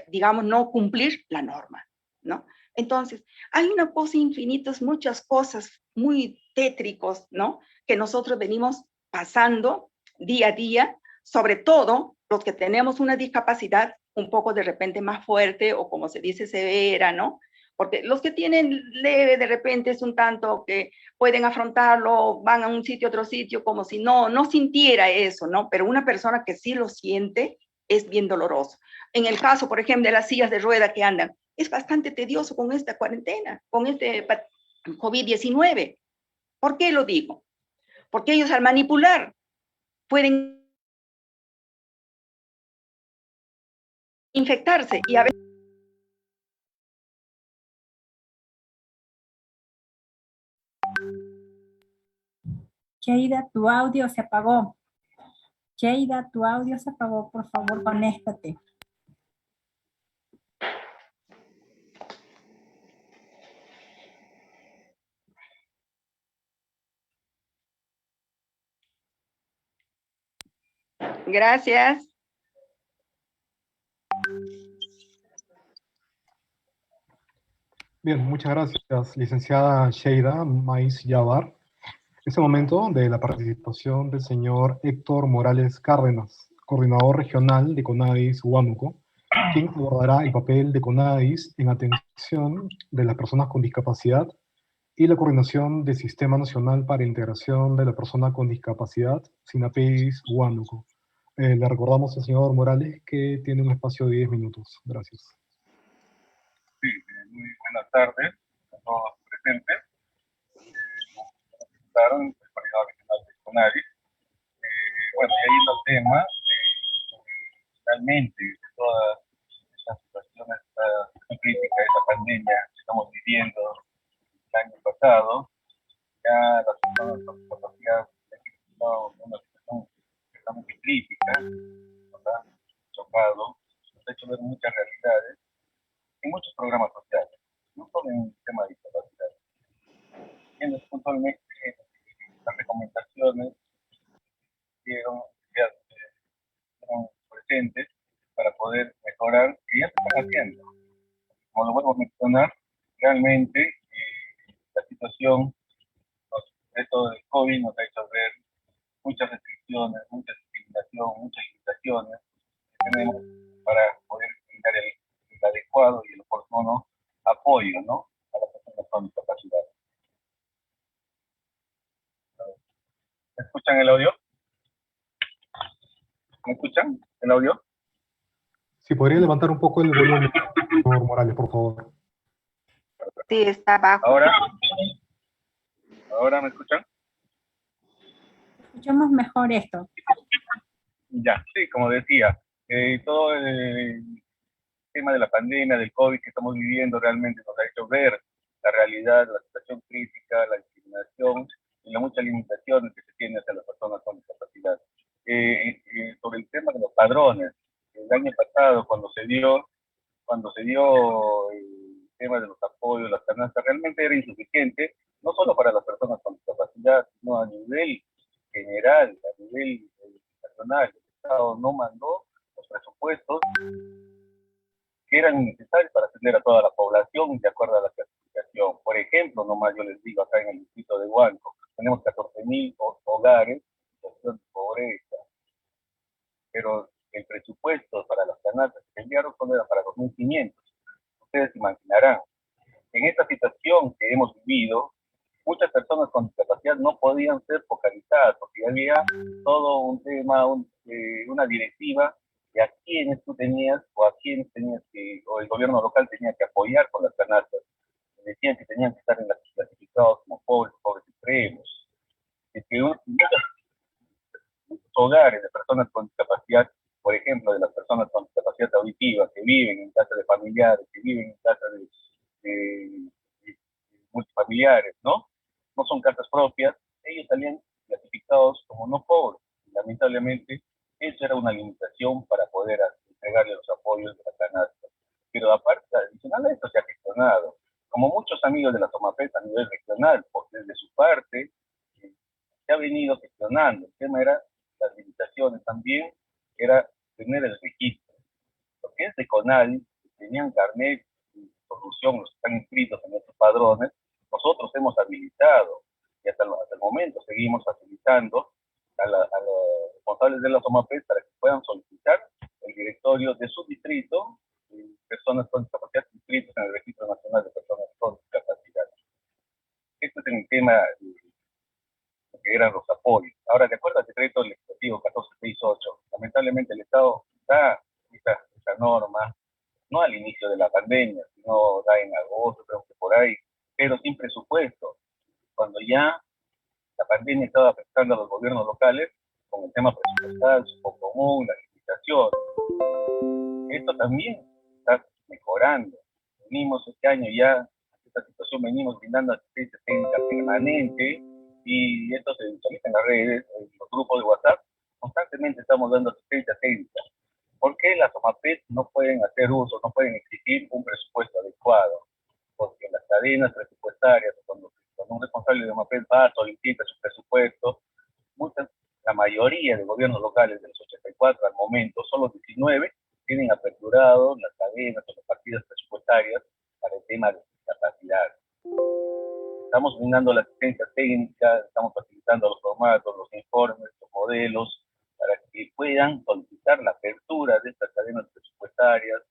S6: digamos, no cumplir la norma, ¿no? Entonces, hay una cosa infinitas, muchas cosas muy tétricos, ¿no? Que nosotros venimos pasando día a día, sobre todo los que tenemos una discapacidad un poco de repente más fuerte o como se dice severa, ¿no? Porque los que tienen leve de repente es un tanto que pueden afrontarlo, van a un sitio, otro sitio, como si no sintiera eso, ¿no? Pero una persona que sí lo siente es bien doloroso. En el caso, por ejemplo, de las sillas de rueda que andan, es bastante tedioso con esta cuarentena, con este COVID-19. ¿Por qué lo digo? Porque ellos al manipular pueden infectarse y a veces...
S3: Sheida, tu audio se apagó. Sheida, tu audio se apagó, por favor, conéctate.
S6: Gracias.
S1: Bien, muchas gracias, licenciada Sheida Maiz Yabar. Es el momento de la participación del señor Héctor Morales Cárdenas, coordinador regional de CONADIS Huánuco, quien abordará el papel de CONADIS en atención de las personas con discapacidad y la coordinación del Sistema Nacional para Integración de la Persona con Discapacidad, SINAPEDIS Huánuco. Le recordamos al señor Morales que tiene un espacio de 10 minutos. Gracias.
S7: Sí, muy buenas tardes a todos los presentes. Claro, en el Coordinador Regional de CONADIS. Bueno, y ahí el tema, realmente, de todas estas situaciones tan críticas, esta pandemia que estamos viviendo el año pasado, ya las personas con discapacidad han vivido una situación extremadamente crítica, nos ha chocado, nos ha hecho ver muchas realidades en muchos programas sociales, no solo en el tema de discapacidad. Viendo puntualmente las recomendaciones que fueron presentes para poder mejorar, que ya se están haciendo. Como lo vuelvo a mencionar, realmente la situación, esto del COVID nos ha hecho ver muchas restricciones, mucha discriminación, muchas limitaciones que tenemos para poder brindar el adecuado y el oportuno apoyo, ¿no?, a las personas con discapacidad. ¿Me escuchan el audio? ¿Me escuchan el audio?
S1: Si podría levantar un poco el volumen, señor Morales, por favor.
S6: Sí, está bajo.
S7: ¿Ahora me escuchan?
S3: Escuchamos mejor esto.
S7: Ya, sí, como decía, todo el tema de la pandemia, del COVID que estamos viviendo realmente nos ha hecho ver la realidad, la situación crítica, la discriminación y las muchas limitaciones que se tienen hacia las personas con discapacidad. Sobre el tema de los padrones, el año pasado cuando se dio el tema de los apoyos, las canastas, realmente era insuficiente, no solo para las personas con discapacidad, sino a nivel general, a nivel nacional. El Estado no mandó los presupuestos que eran necesarios para atender a toda la población de acuerdo a la clasificación. Por ejemplo, nomás yo les digo, acá en el distrito de Huánuco, tenemos 14.000 hogares en situación de pobreza, pero el presupuesto para las canastas que enviaron solo era para 2.500. Ustedes imaginarán, en esta situación que hemos vivido, muchas personas con discapacidad no podían ser focalizadas porque había todo un tema, una directiva y a quienes tú tenías, o a quienes tenías que, o el gobierno local tenía que apoyar con las canastas. Decían que tenían que estar en las clasificados como pobres, pobres extremos. Es que muchos hogares de personas con discapacidad, por ejemplo, de las personas con discapacidad auditiva, que viven en casa de familiares, que viven en casa de multifamiliares, ¿no? No son casas propias, ellos salían clasificados como no pobres. Lamentablemente, eso era una limitación para poder entregarle los apoyos de la canasta. Pero aparte, adicional a esto se ha gestionado. Como muchos amigos de la SOMAPET a nivel regional, porque desde su parte se ha venido gestionando. El tema era las limitaciones también, era tener el registro. Lo que es de CONADI, que tenían carnet y solución, los que están inscritos en estos padrones, nosotros hemos habilitado y hasta el momento seguimos facilitando a los responsables de la SOMAPET para que puedan solicitar el directorio de su distrito, personas con discapacidad inscritas en el Registro Nacional de Personas con Discapacidad. Esto es en el tema de lo que eran los apoyos. Ahora, de acuerdo al decreto legislativo 1468, lamentablemente el Estado da esa norma, no al inicio de la pandemia, sino da en agosto, creo que por ahí, pero sin presupuesto. Cuando ya la pandemia estaba afectando a los gobiernos locales, con el tema presupuestal, su común, la licitación. Esto también está mejorando. Venimos este año ya, esta situación, venimos brindando asistencia técnica permanente y esto se visualiza en las redes, en los grupos de WhatsApp, constantemente estamos dando asistencia técnica. ¿Por qué las OMAPET no pueden hacer uso, no pueden exigir un presupuesto adecuado? Porque las cadenas presupuestarias, cuando un responsable de OMAPET va a solicitar su presupuesto, la mayoría de gobiernos locales de los 84 al momento, solo 19 tienen aperturado las cadenas o las partidas presupuestarias para el tema de discapacidad. Estamos brindando la asistencia técnica, estamos facilitando los formatos, los informes, los modelos, para que puedan solicitar la apertura de estas cadenas presupuestarias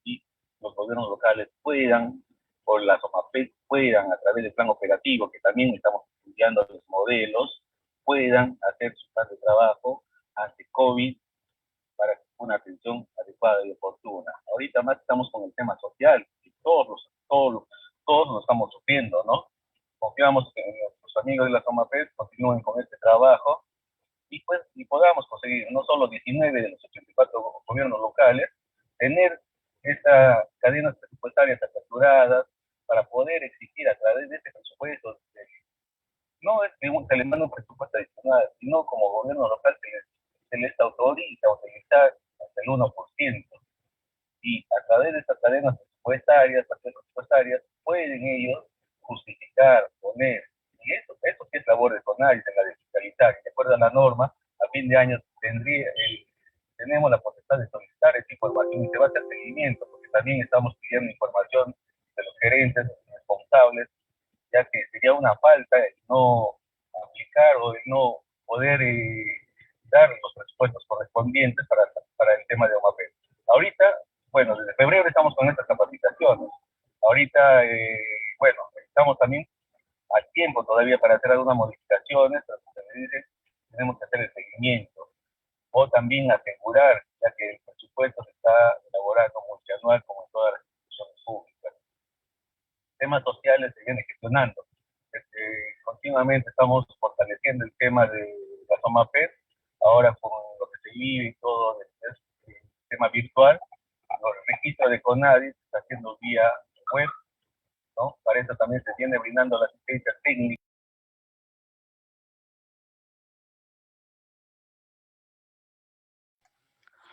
S7: y los gobiernos locales puedan, o las OMAPET puedan, a través del plan operativo, que también estamos estudiando los modelos, puedan hacer su plan de trabajo ante COVID para una atención adecuada y oportuna. Ahorita más estamos con el tema social, y todos lo estamos sufriendo, ¿no? Confiamos que nuestros amigos de la SOMAPET continúen con este trabajo y podamos conseguir, no solo 19 de los 84 gobiernos locales, tener estas cadenas presupuestarias aperturadas para poder exigir a través de este presupuesto, no es que se les manda un presupuesto adicional, sino como gobierno local se les autoriza a utilizar hasta el 1%. Y a través de estas cadenas presupuestarias, pueden ellos justificar, poner, y eso que es labor de CONADI, en la de fiscalizar, de acuerdo a la norma, a fin de año tenemos la potestad de solicitar esa información y se va a hacer seguimiento, porque también estamos pidiendo información de los gerentes, de los responsables, ya que sería una falta el no aplicar o el no poder dar los presupuestos correspondientes para el tema de OMAPET. Ahorita, bueno, desde febrero estamos con estas capacitaciones. Ahorita, bueno, estamos también a tiempo todavía para hacer algunas modificaciones, pero como se me dice, tenemos que hacer el seguimiento. O también asegurar, ya que el presupuesto se está elaborando multianual como en todas las instituciones públicas. Temas sociales se vienen gestionando. Continuamente estamos fortaleciendo el tema de la SOMAPET, ahora con lo que se vive y todo el tema virtual, el registro de CONADI se está haciendo vía web, ¿no? Para eso también se viene brindando la asistencia técnica.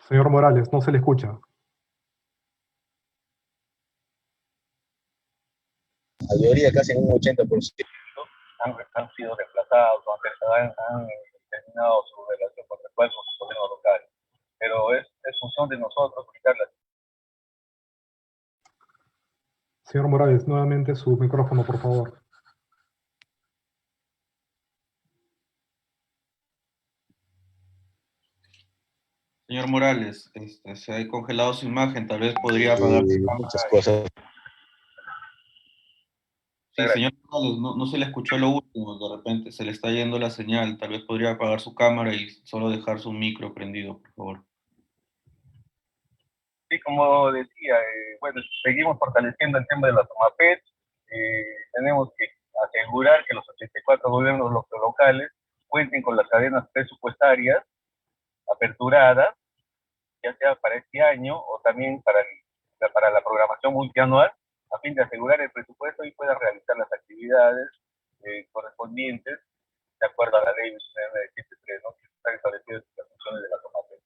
S1: Señor Morales, no se le escucha.
S7: La mayoría, casi en un 80%, han sido reemplazados o han terminado su relación contractual con su gobierno local. Pero es función de nosotros brindarlas.
S1: Señor Morales, nuevamente su micrófono, por favor.
S2: Señor Morales, se ha congelado su imagen, tal vez podría apagar su cámara.
S7: Muchas cosas.
S2: Sí, señor Morales, no se le escuchó lo último, de repente se le está yendo la señal, tal vez podría apagar su cámara y solo dejar su micro prendido, por favor.
S7: Sí, como decía, bueno, seguimos fortaleciendo el tema de la Tomapet. Tenemos que asegurar que los 84 gobiernos locales cuenten con las cadenas presupuestarias aperturadas, ya sea para este año o también para la programación multianual, a fin de asegurar el presupuesto y puedan realizar las actividades correspondientes de acuerdo a la ley 2973, ¿no? Que está establecido las funciones de la Tomapet.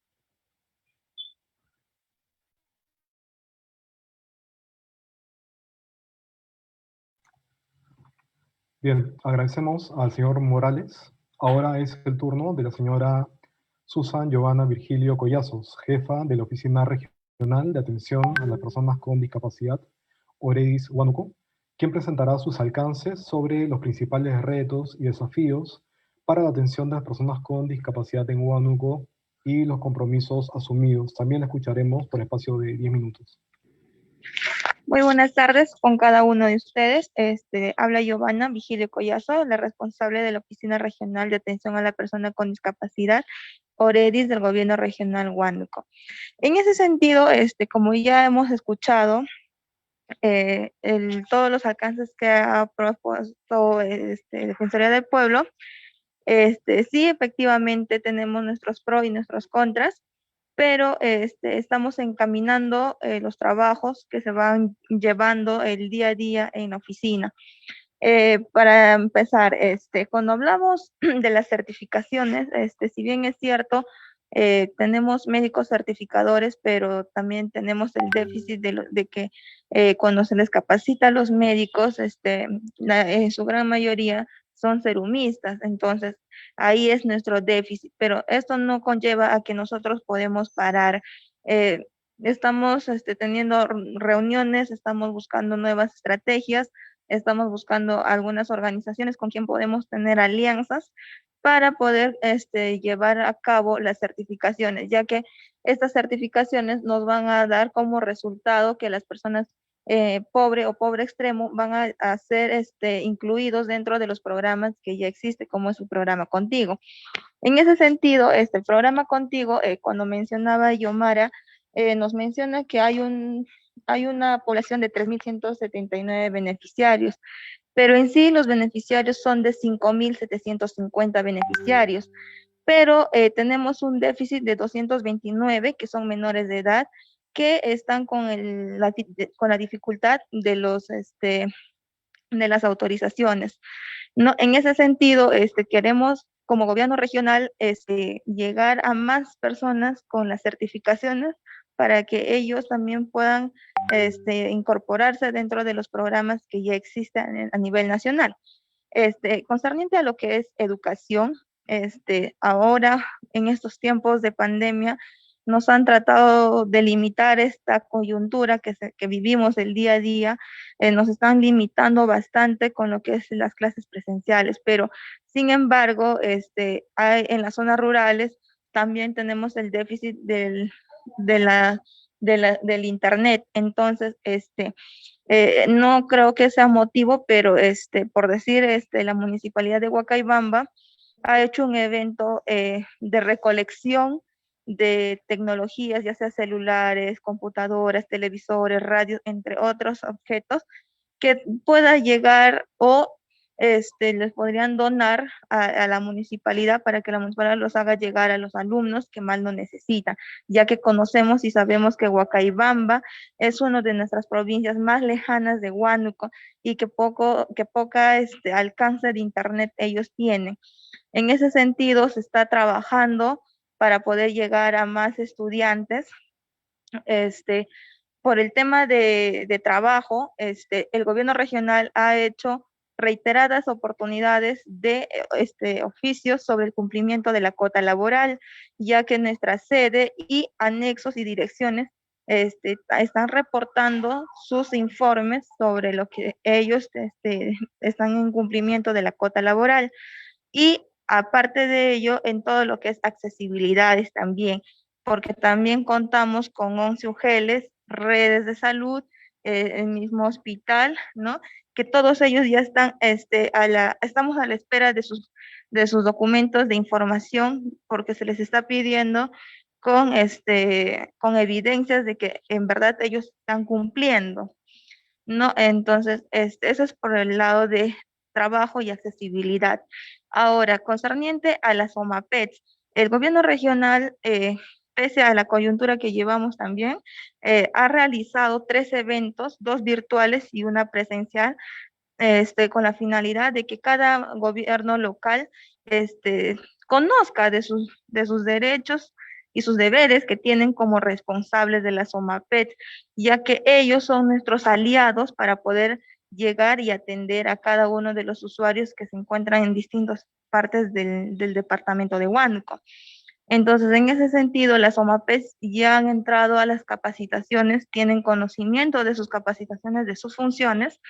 S1: Bien, agradecemos al señor Morales. Ahora es el turno de la señora Susan Giovanna Virgilio Collazos, jefa de la Oficina Regional de Atención a las Personas con Discapacidad, Oredis Huánuco, quien presentará sus alcances sobre los principales retos y desafíos para la atención de las personas con discapacidad en Huánuco y los compromisos asumidos. También la escucharemos por espacio de 10 minutos.
S8: Muy buenas tardes con cada uno de ustedes. Habla Giovanna Vigilio Collazo, la responsable de la Oficina Regional de Atención a la Persona con Discapacidad, Oredis, del Gobierno Regional Huánuco. En ese sentido, como ya hemos escuchado, todos los alcances que ha propuesto Defensoría del Pueblo, sí, efectivamente tenemos nuestros pros y nuestros contras, pero estamos encaminando los trabajos que se van llevando el día a día en la oficina. Para empezar, cuando hablamos de las certificaciones, si bien es cierto, tenemos médicos certificadores, pero también tenemos el déficit de que cuando se les capacita a los médicos, en su gran mayoría son serumistas, entonces ahí es nuestro déficit, pero esto no conlleva a que nosotros podemos parar. Estamos teniendo reuniones, estamos buscando nuevas estrategias, estamos buscando algunas organizaciones con quien podemos tener alianzas para poder llevar a cabo las certificaciones, ya que estas certificaciones nos van a dar como resultado que las personas pobre o pobre extremo van a ser incluidos dentro de los programas que ya existe, como es su programa Contigo. En ese sentido, el programa Contigo, cuando mencionaba Yomara, nos menciona que hay una población de 3.179 beneficiarios, pero en sí los beneficiarios son de 5.750 beneficiarios, pero tenemos un déficit de 229 que son menores de edad, que están con la dificultad de las autorizaciones, ¿no? En ese sentido, queremos como gobierno regional llegar a más personas con las certificaciones para que ellos también puedan incorporarse dentro de los programas que ya existen a nivel nacional. Concerniente a lo que es educación, ahora en estos tiempos de pandemia nos han tratado de limitar esta coyuntura que vivimos el día a día, nos están limitando bastante con lo que es las clases presenciales, pero sin embargo, en las zonas rurales también tenemos el déficit del internet, entonces, no creo que sea motivo, pero por decir, la municipalidad de Huacaybamba ha hecho un evento de recolección de tecnologías, ya sea celulares, computadoras, televisores, radios, entre otros objetos, que pueda llegar o les podrían donar a la municipalidad para que la municipalidad los haga llegar a los alumnos que más lo necesitan, ya que conocemos y sabemos que Huacaybamba es una de nuestras provincias más lejanas de Huánuco y que poca alcance de internet ellos tienen. En ese sentido, se está trabajando para poder llegar a más estudiantes. Por el tema de trabajo, el gobierno regional ha hecho reiteradas oportunidades de oficios sobre el cumplimiento de la cuota laboral, ya que nuestra sede y anexos y direcciones están reportando sus informes sobre lo que ellos están en cumplimiento de la cuota laboral. Y aparte de ello, en todo lo que es accesibilidades también, porque también contamos con 11 UGELs, redes de salud, el mismo hospital, ¿no? Que todos ellos ya están, estamos a la espera de sus documentos de información, porque se les está pidiendo con evidencias de que en verdad ellos están cumpliendo, ¿no? Entonces, eso es por el lado de trabajo y accesibilidad. Ahora, concerniente a las OMAPETs, el gobierno regional, pese a la coyuntura que llevamos también, ha realizado 3 eventos, 2 virtuales y una presencial, con la finalidad de que cada gobierno local conozca de sus derechos y sus deberes que tienen como responsables de la SOMAPET, ya que ellos son nuestros aliados para poder llegar y atender a cada uno de los usuarios que se encuentran en distintas partes del departamento de Huánuco. Entonces, en ese sentido, las OMAPES ya han entrado a las capacitaciones, tienen conocimiento de sus capacitaciones, de sus funciones,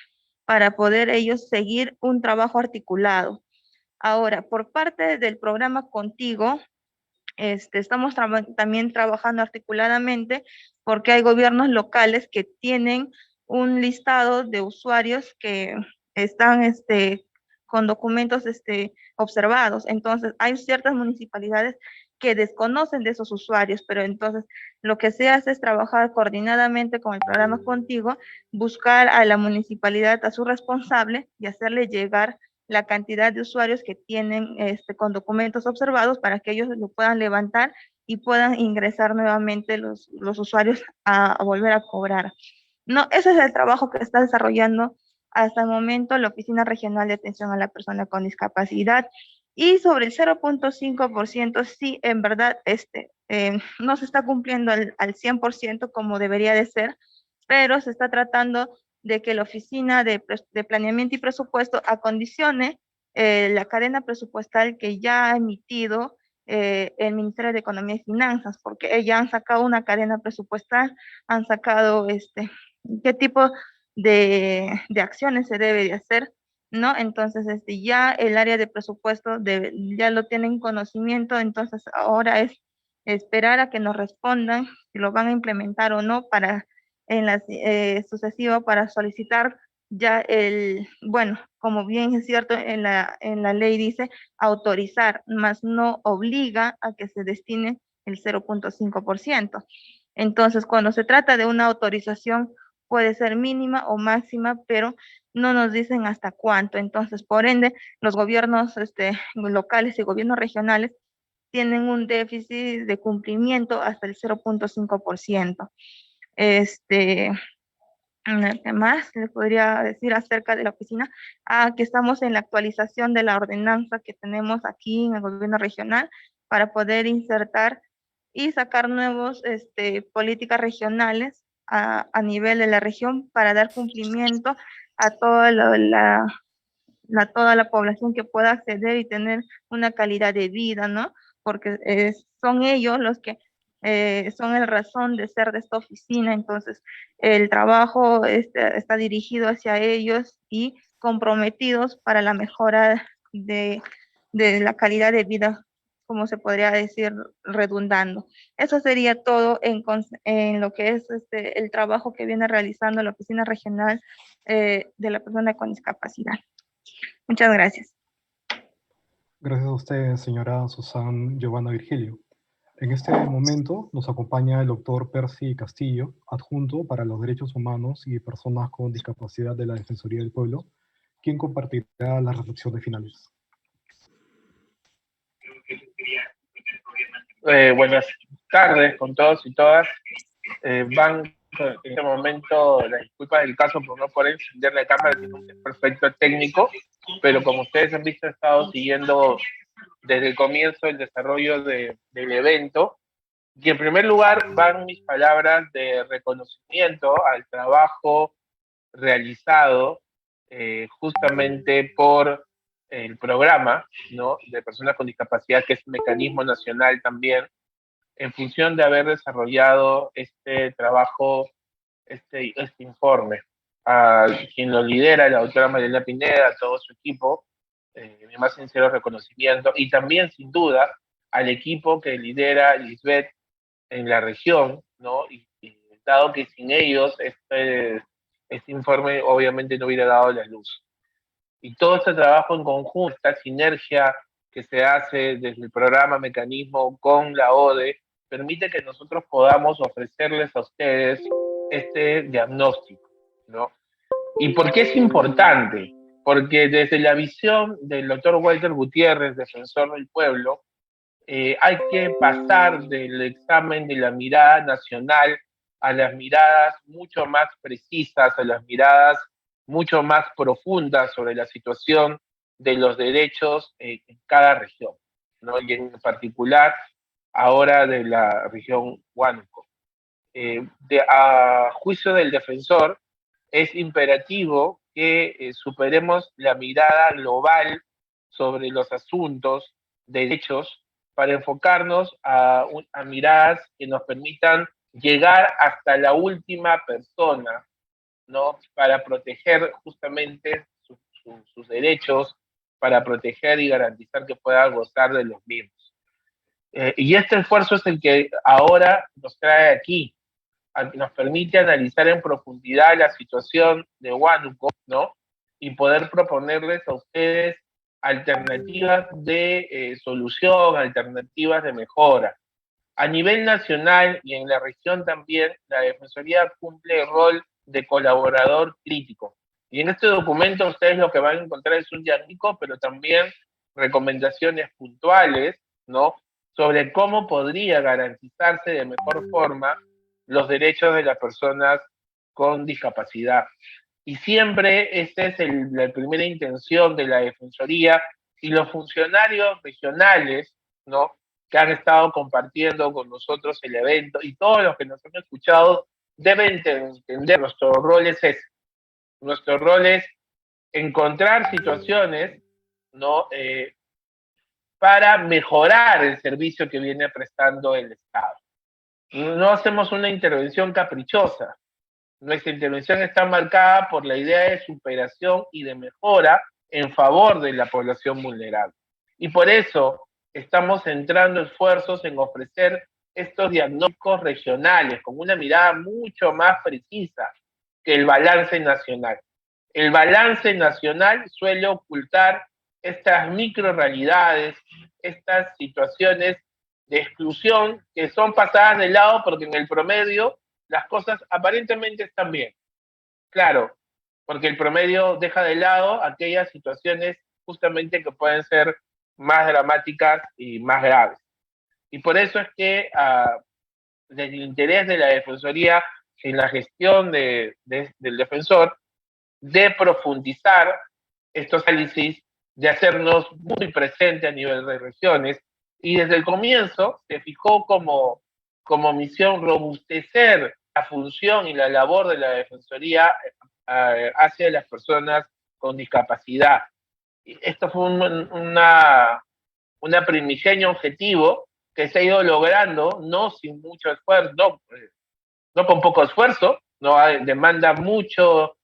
S8: para poder ellos seguir un trabajo articulado. Ahora, por parte del programa Contigo, estamos también trabajando articuladamente porque hay gobiernos locales que tienen un listado de usuarios que están con documentos observados. Entonces, hay ciertas municipalidades que desconocen de esos usuarios, pero entonces lo que se hace es trabajar coordinadamente con el programa Contigo, buscar a la municipalidad, a su responsable, y hacerle llegar la cantidad de usuarios que tienen con documentos observados para que ellos lo puedan levantar y puedan ingresar nuevamente los usuarios a volver a cobrar. No, ese es el trabajo que está desarrollando hasta el momento la Oficina Regional de Atención a la Persona con Discapacidad. Y sobre el 0.5%, sí, en verdad, no se está cumpliendo al 100% como debería de ser, pero se está tratando de que la Oficina de Planeamiento y Presupuesto acondicione la cadena presupuestal que ya ha emitido el Ministerio de Economía y Finanzas, porque ya han sacado una cadena presupuestal, han sacado qué tipo de acciones se debe de hacer, ¿no? Entonces, ya el área de presupuesto ya lo tienen conocimiento, entonces ahora es esperar a que nos respondan si lo van a implementar o no para en la sucesiva para solicitar ya bueno, como bien es cierto en la ley dice autorizar, más no obliga a que se destine el 0.5%. Entonces, cuando se trata de una autorización, puede ser mínima o máxima, pero no nos dicen hasta cuánto. Entonces, por ende, los gobiernos locales y gobiernos regionales tienen un déficit de cumplimiento hasta el 0.5%. ¿Qué más les podría decir acerca de la oficina? Que estamos en la actualización de la ordenanza que tenemos aquí en el gobierno regional para poder insertar y sacar nuevos políticas regionales a nivel de la región para dar cumplimiento a toda toda la población que pueda acceder y tener una calidad de vida, ¿no? Porque son ellos los que son el razón de ser de esta oficina, entonces el trabajo está dirigido hacia ellos y comprometidos para la mejora de la calidad de vida, como se podría decir, redundando. Eso sería todo en lo que es el trabajo que viene realizando la Oficina Regional de la Persona con Discapacidad. Muchas gracias.
S1: Gracias a usted, señora Susan Giovanna Virgilio. En este momento nos acompaña el doctor Percy Castillo, adjunto para los derechos humanos y personas con discapacidad de la Defensoría del Pueblo, quien compartirá las reflexiones finales.
S9: Buenas tardes con todos y todas. Van en este momento las disculpas del caso por no poder encender la cámara, tiene un desperfecto técnico, pero como ustedes han visto, he estado siguiendo desde el comienzo el desarrollo del evento. Y en primer lugar van mis palabras de reconocimiento al trabajo realizado justamente por el programa, ¿no?, de personas con discapacidad, que es un mecanismo nacional también, en función de haber desarrollado este trabajo, este informe. A quien lo lidera, la doctora Marilena Pineda, a todo su equipo, mi más sincero reconocimiento, y también, sin duda, al equipo que lidera Lisbeth en la región, ¿no? Y dado que sin ellos este informe obviamente no hubiera dado la luz. Y todo este trabajo en conjunto, esta sinergia que se hace desde el programa Mecanismo con la ODE, permite que nosotros podamos ofrecerles a ustedes este diagnóstico, ¿no? ¿Y por qué es importante? Porque desde la visión del doctor Walter Gutiérrez, defensor del pueblo, hay que pasar del examen de la mirada nacional a las miradas mucho más precisas, a las miradas mucho más profundas sobre la situación de los derechos en cada región, ¿no? Y en particular ahora de la región Huánuco. A juicio del defensor, es imperativo que superemos la mirada global sobre los asuntos de derechos para enfocarnos a miradas que nos permitan llegar hasta la última persona, ¿no? Para proteger justamente sus derechos, para proteger y garantizar que pueda gozar de los mismos. Y este esfuerzo es el que ahora nos trae aquí, nos permite analizar en profundidad la situación de Huánuco, ¿no? Y poder proponerles a ustedes alternativas de solución, alternativas de mejora. A nivel nacional y en la región también, la Defensoría cumple el rol de colaborador crítico. Y en este documento ustedes lo que van a encontrar es un diagnóstico, pero también recomendaciones puntuales, ¿no? Sobre cómo podría garantizarse de mejor forma los derechos de las personas con discapacidad. Y siempre esta es la primera intención de la Defensoría, y los funcionarios regionales, ¿no? Que han estado compartiendo con nosotros el evento, y todos los que nos han escuchado deben entender nuestro rol es ese. Nuestro rol es encontrar situaciones, ¿no? Para mejorar el servicio que viene prestando el Estado. No hacemos una intervención caprichosa. Nuestra intervención está marcada por la idea de superación y de mejora en favor de la población vulnerable. Y por eso estamos centrando esfuerzos en ofrecer estos diagnósticos regionales con una mirada mucho más precisa que el balance nacional. El balance nacional suele ocultar estas microrealidades, estas situaciones de exclusión que son pasadas de lado porque en el promedio las cosas aparentemente están bien. Claro, porque el promedio deja de lado aquellas situaciones justamente que pueden ser más dramáticas y más graves. Y por eso es que desde el interés de la Defensoría en la gestión del defensor, de profundizar estos análisis, de hacernos muy presente a nivel de regiones, y desde el comienzo se fijó como misión robustecer la función y la labor de la Defensoría hacia las personas con discapacidad. Esto fue una primigenio objetivo que se ha ido logrando, no sin mucho esfuerzo, no con poco esfuerzo, no demanda mucho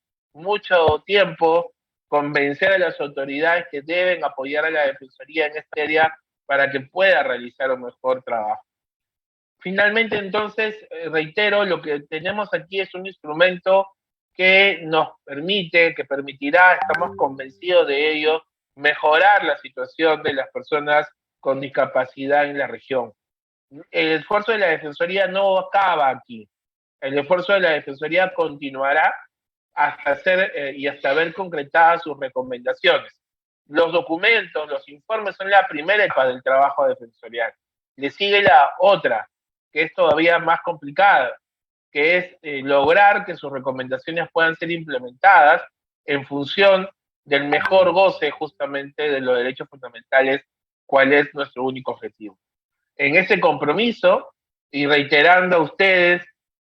S9: tiempo convencer a las autoridades que deben apoyar a la Defensoría en esta área para que pueda realizar un mejor trabajo. Finalmente, entonces, reitero, lo que tenemos aquí es un instrumento que nos permite, que permitirá, estamos convencidos de ello, mejorar la situación de las personas con discapacidad en la región. El esfuerzo de la Defensoría no acaba aquí. El esfuerzo de la Defensoría continuará hasta ver concretadas sus recomendaciones. Los documentos, los informes son la primera etapa del trabajo defensorial. Le sigue la otra, que es todavía más complicada, que es lograr que sus recomendaciones puedan ser implementadas en función del mejor goce justamente de los derechos fundamentales, cuál es nuestro único objetivo. En ese compromiso, y reiterando a ustedes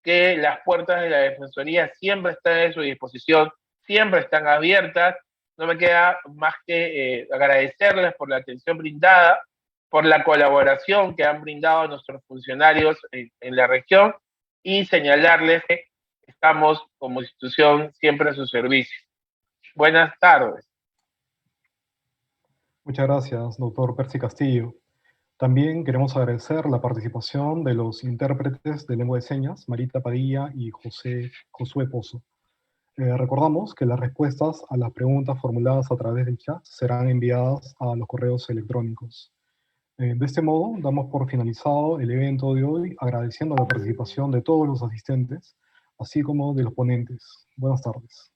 S9: que las puertas de la Defensoría siempre están a su disposición, siempre están abiertas, no me queda más que agradecerles por la atención brindada, por la colaboración que han brindado a nuestros funcionarios en la región, y señalarles que estamos como institución siempre a su servicio. Buenas tardes.
S1: Muchas gracias, doctor Percy Castillo. También queremos agradecer la participación de los intérpretes de lengua de señas, Marita Padilla y Josué Pozo. Recordamos que las respuestas a las preguntas formuladas a través del chat serán enviadas a los correos electrónicos. De este modo, damos por finalizado el evento de hoy, agradeciendo la participación de todos los asistentes, así como de los ponentes. Buenas tardes.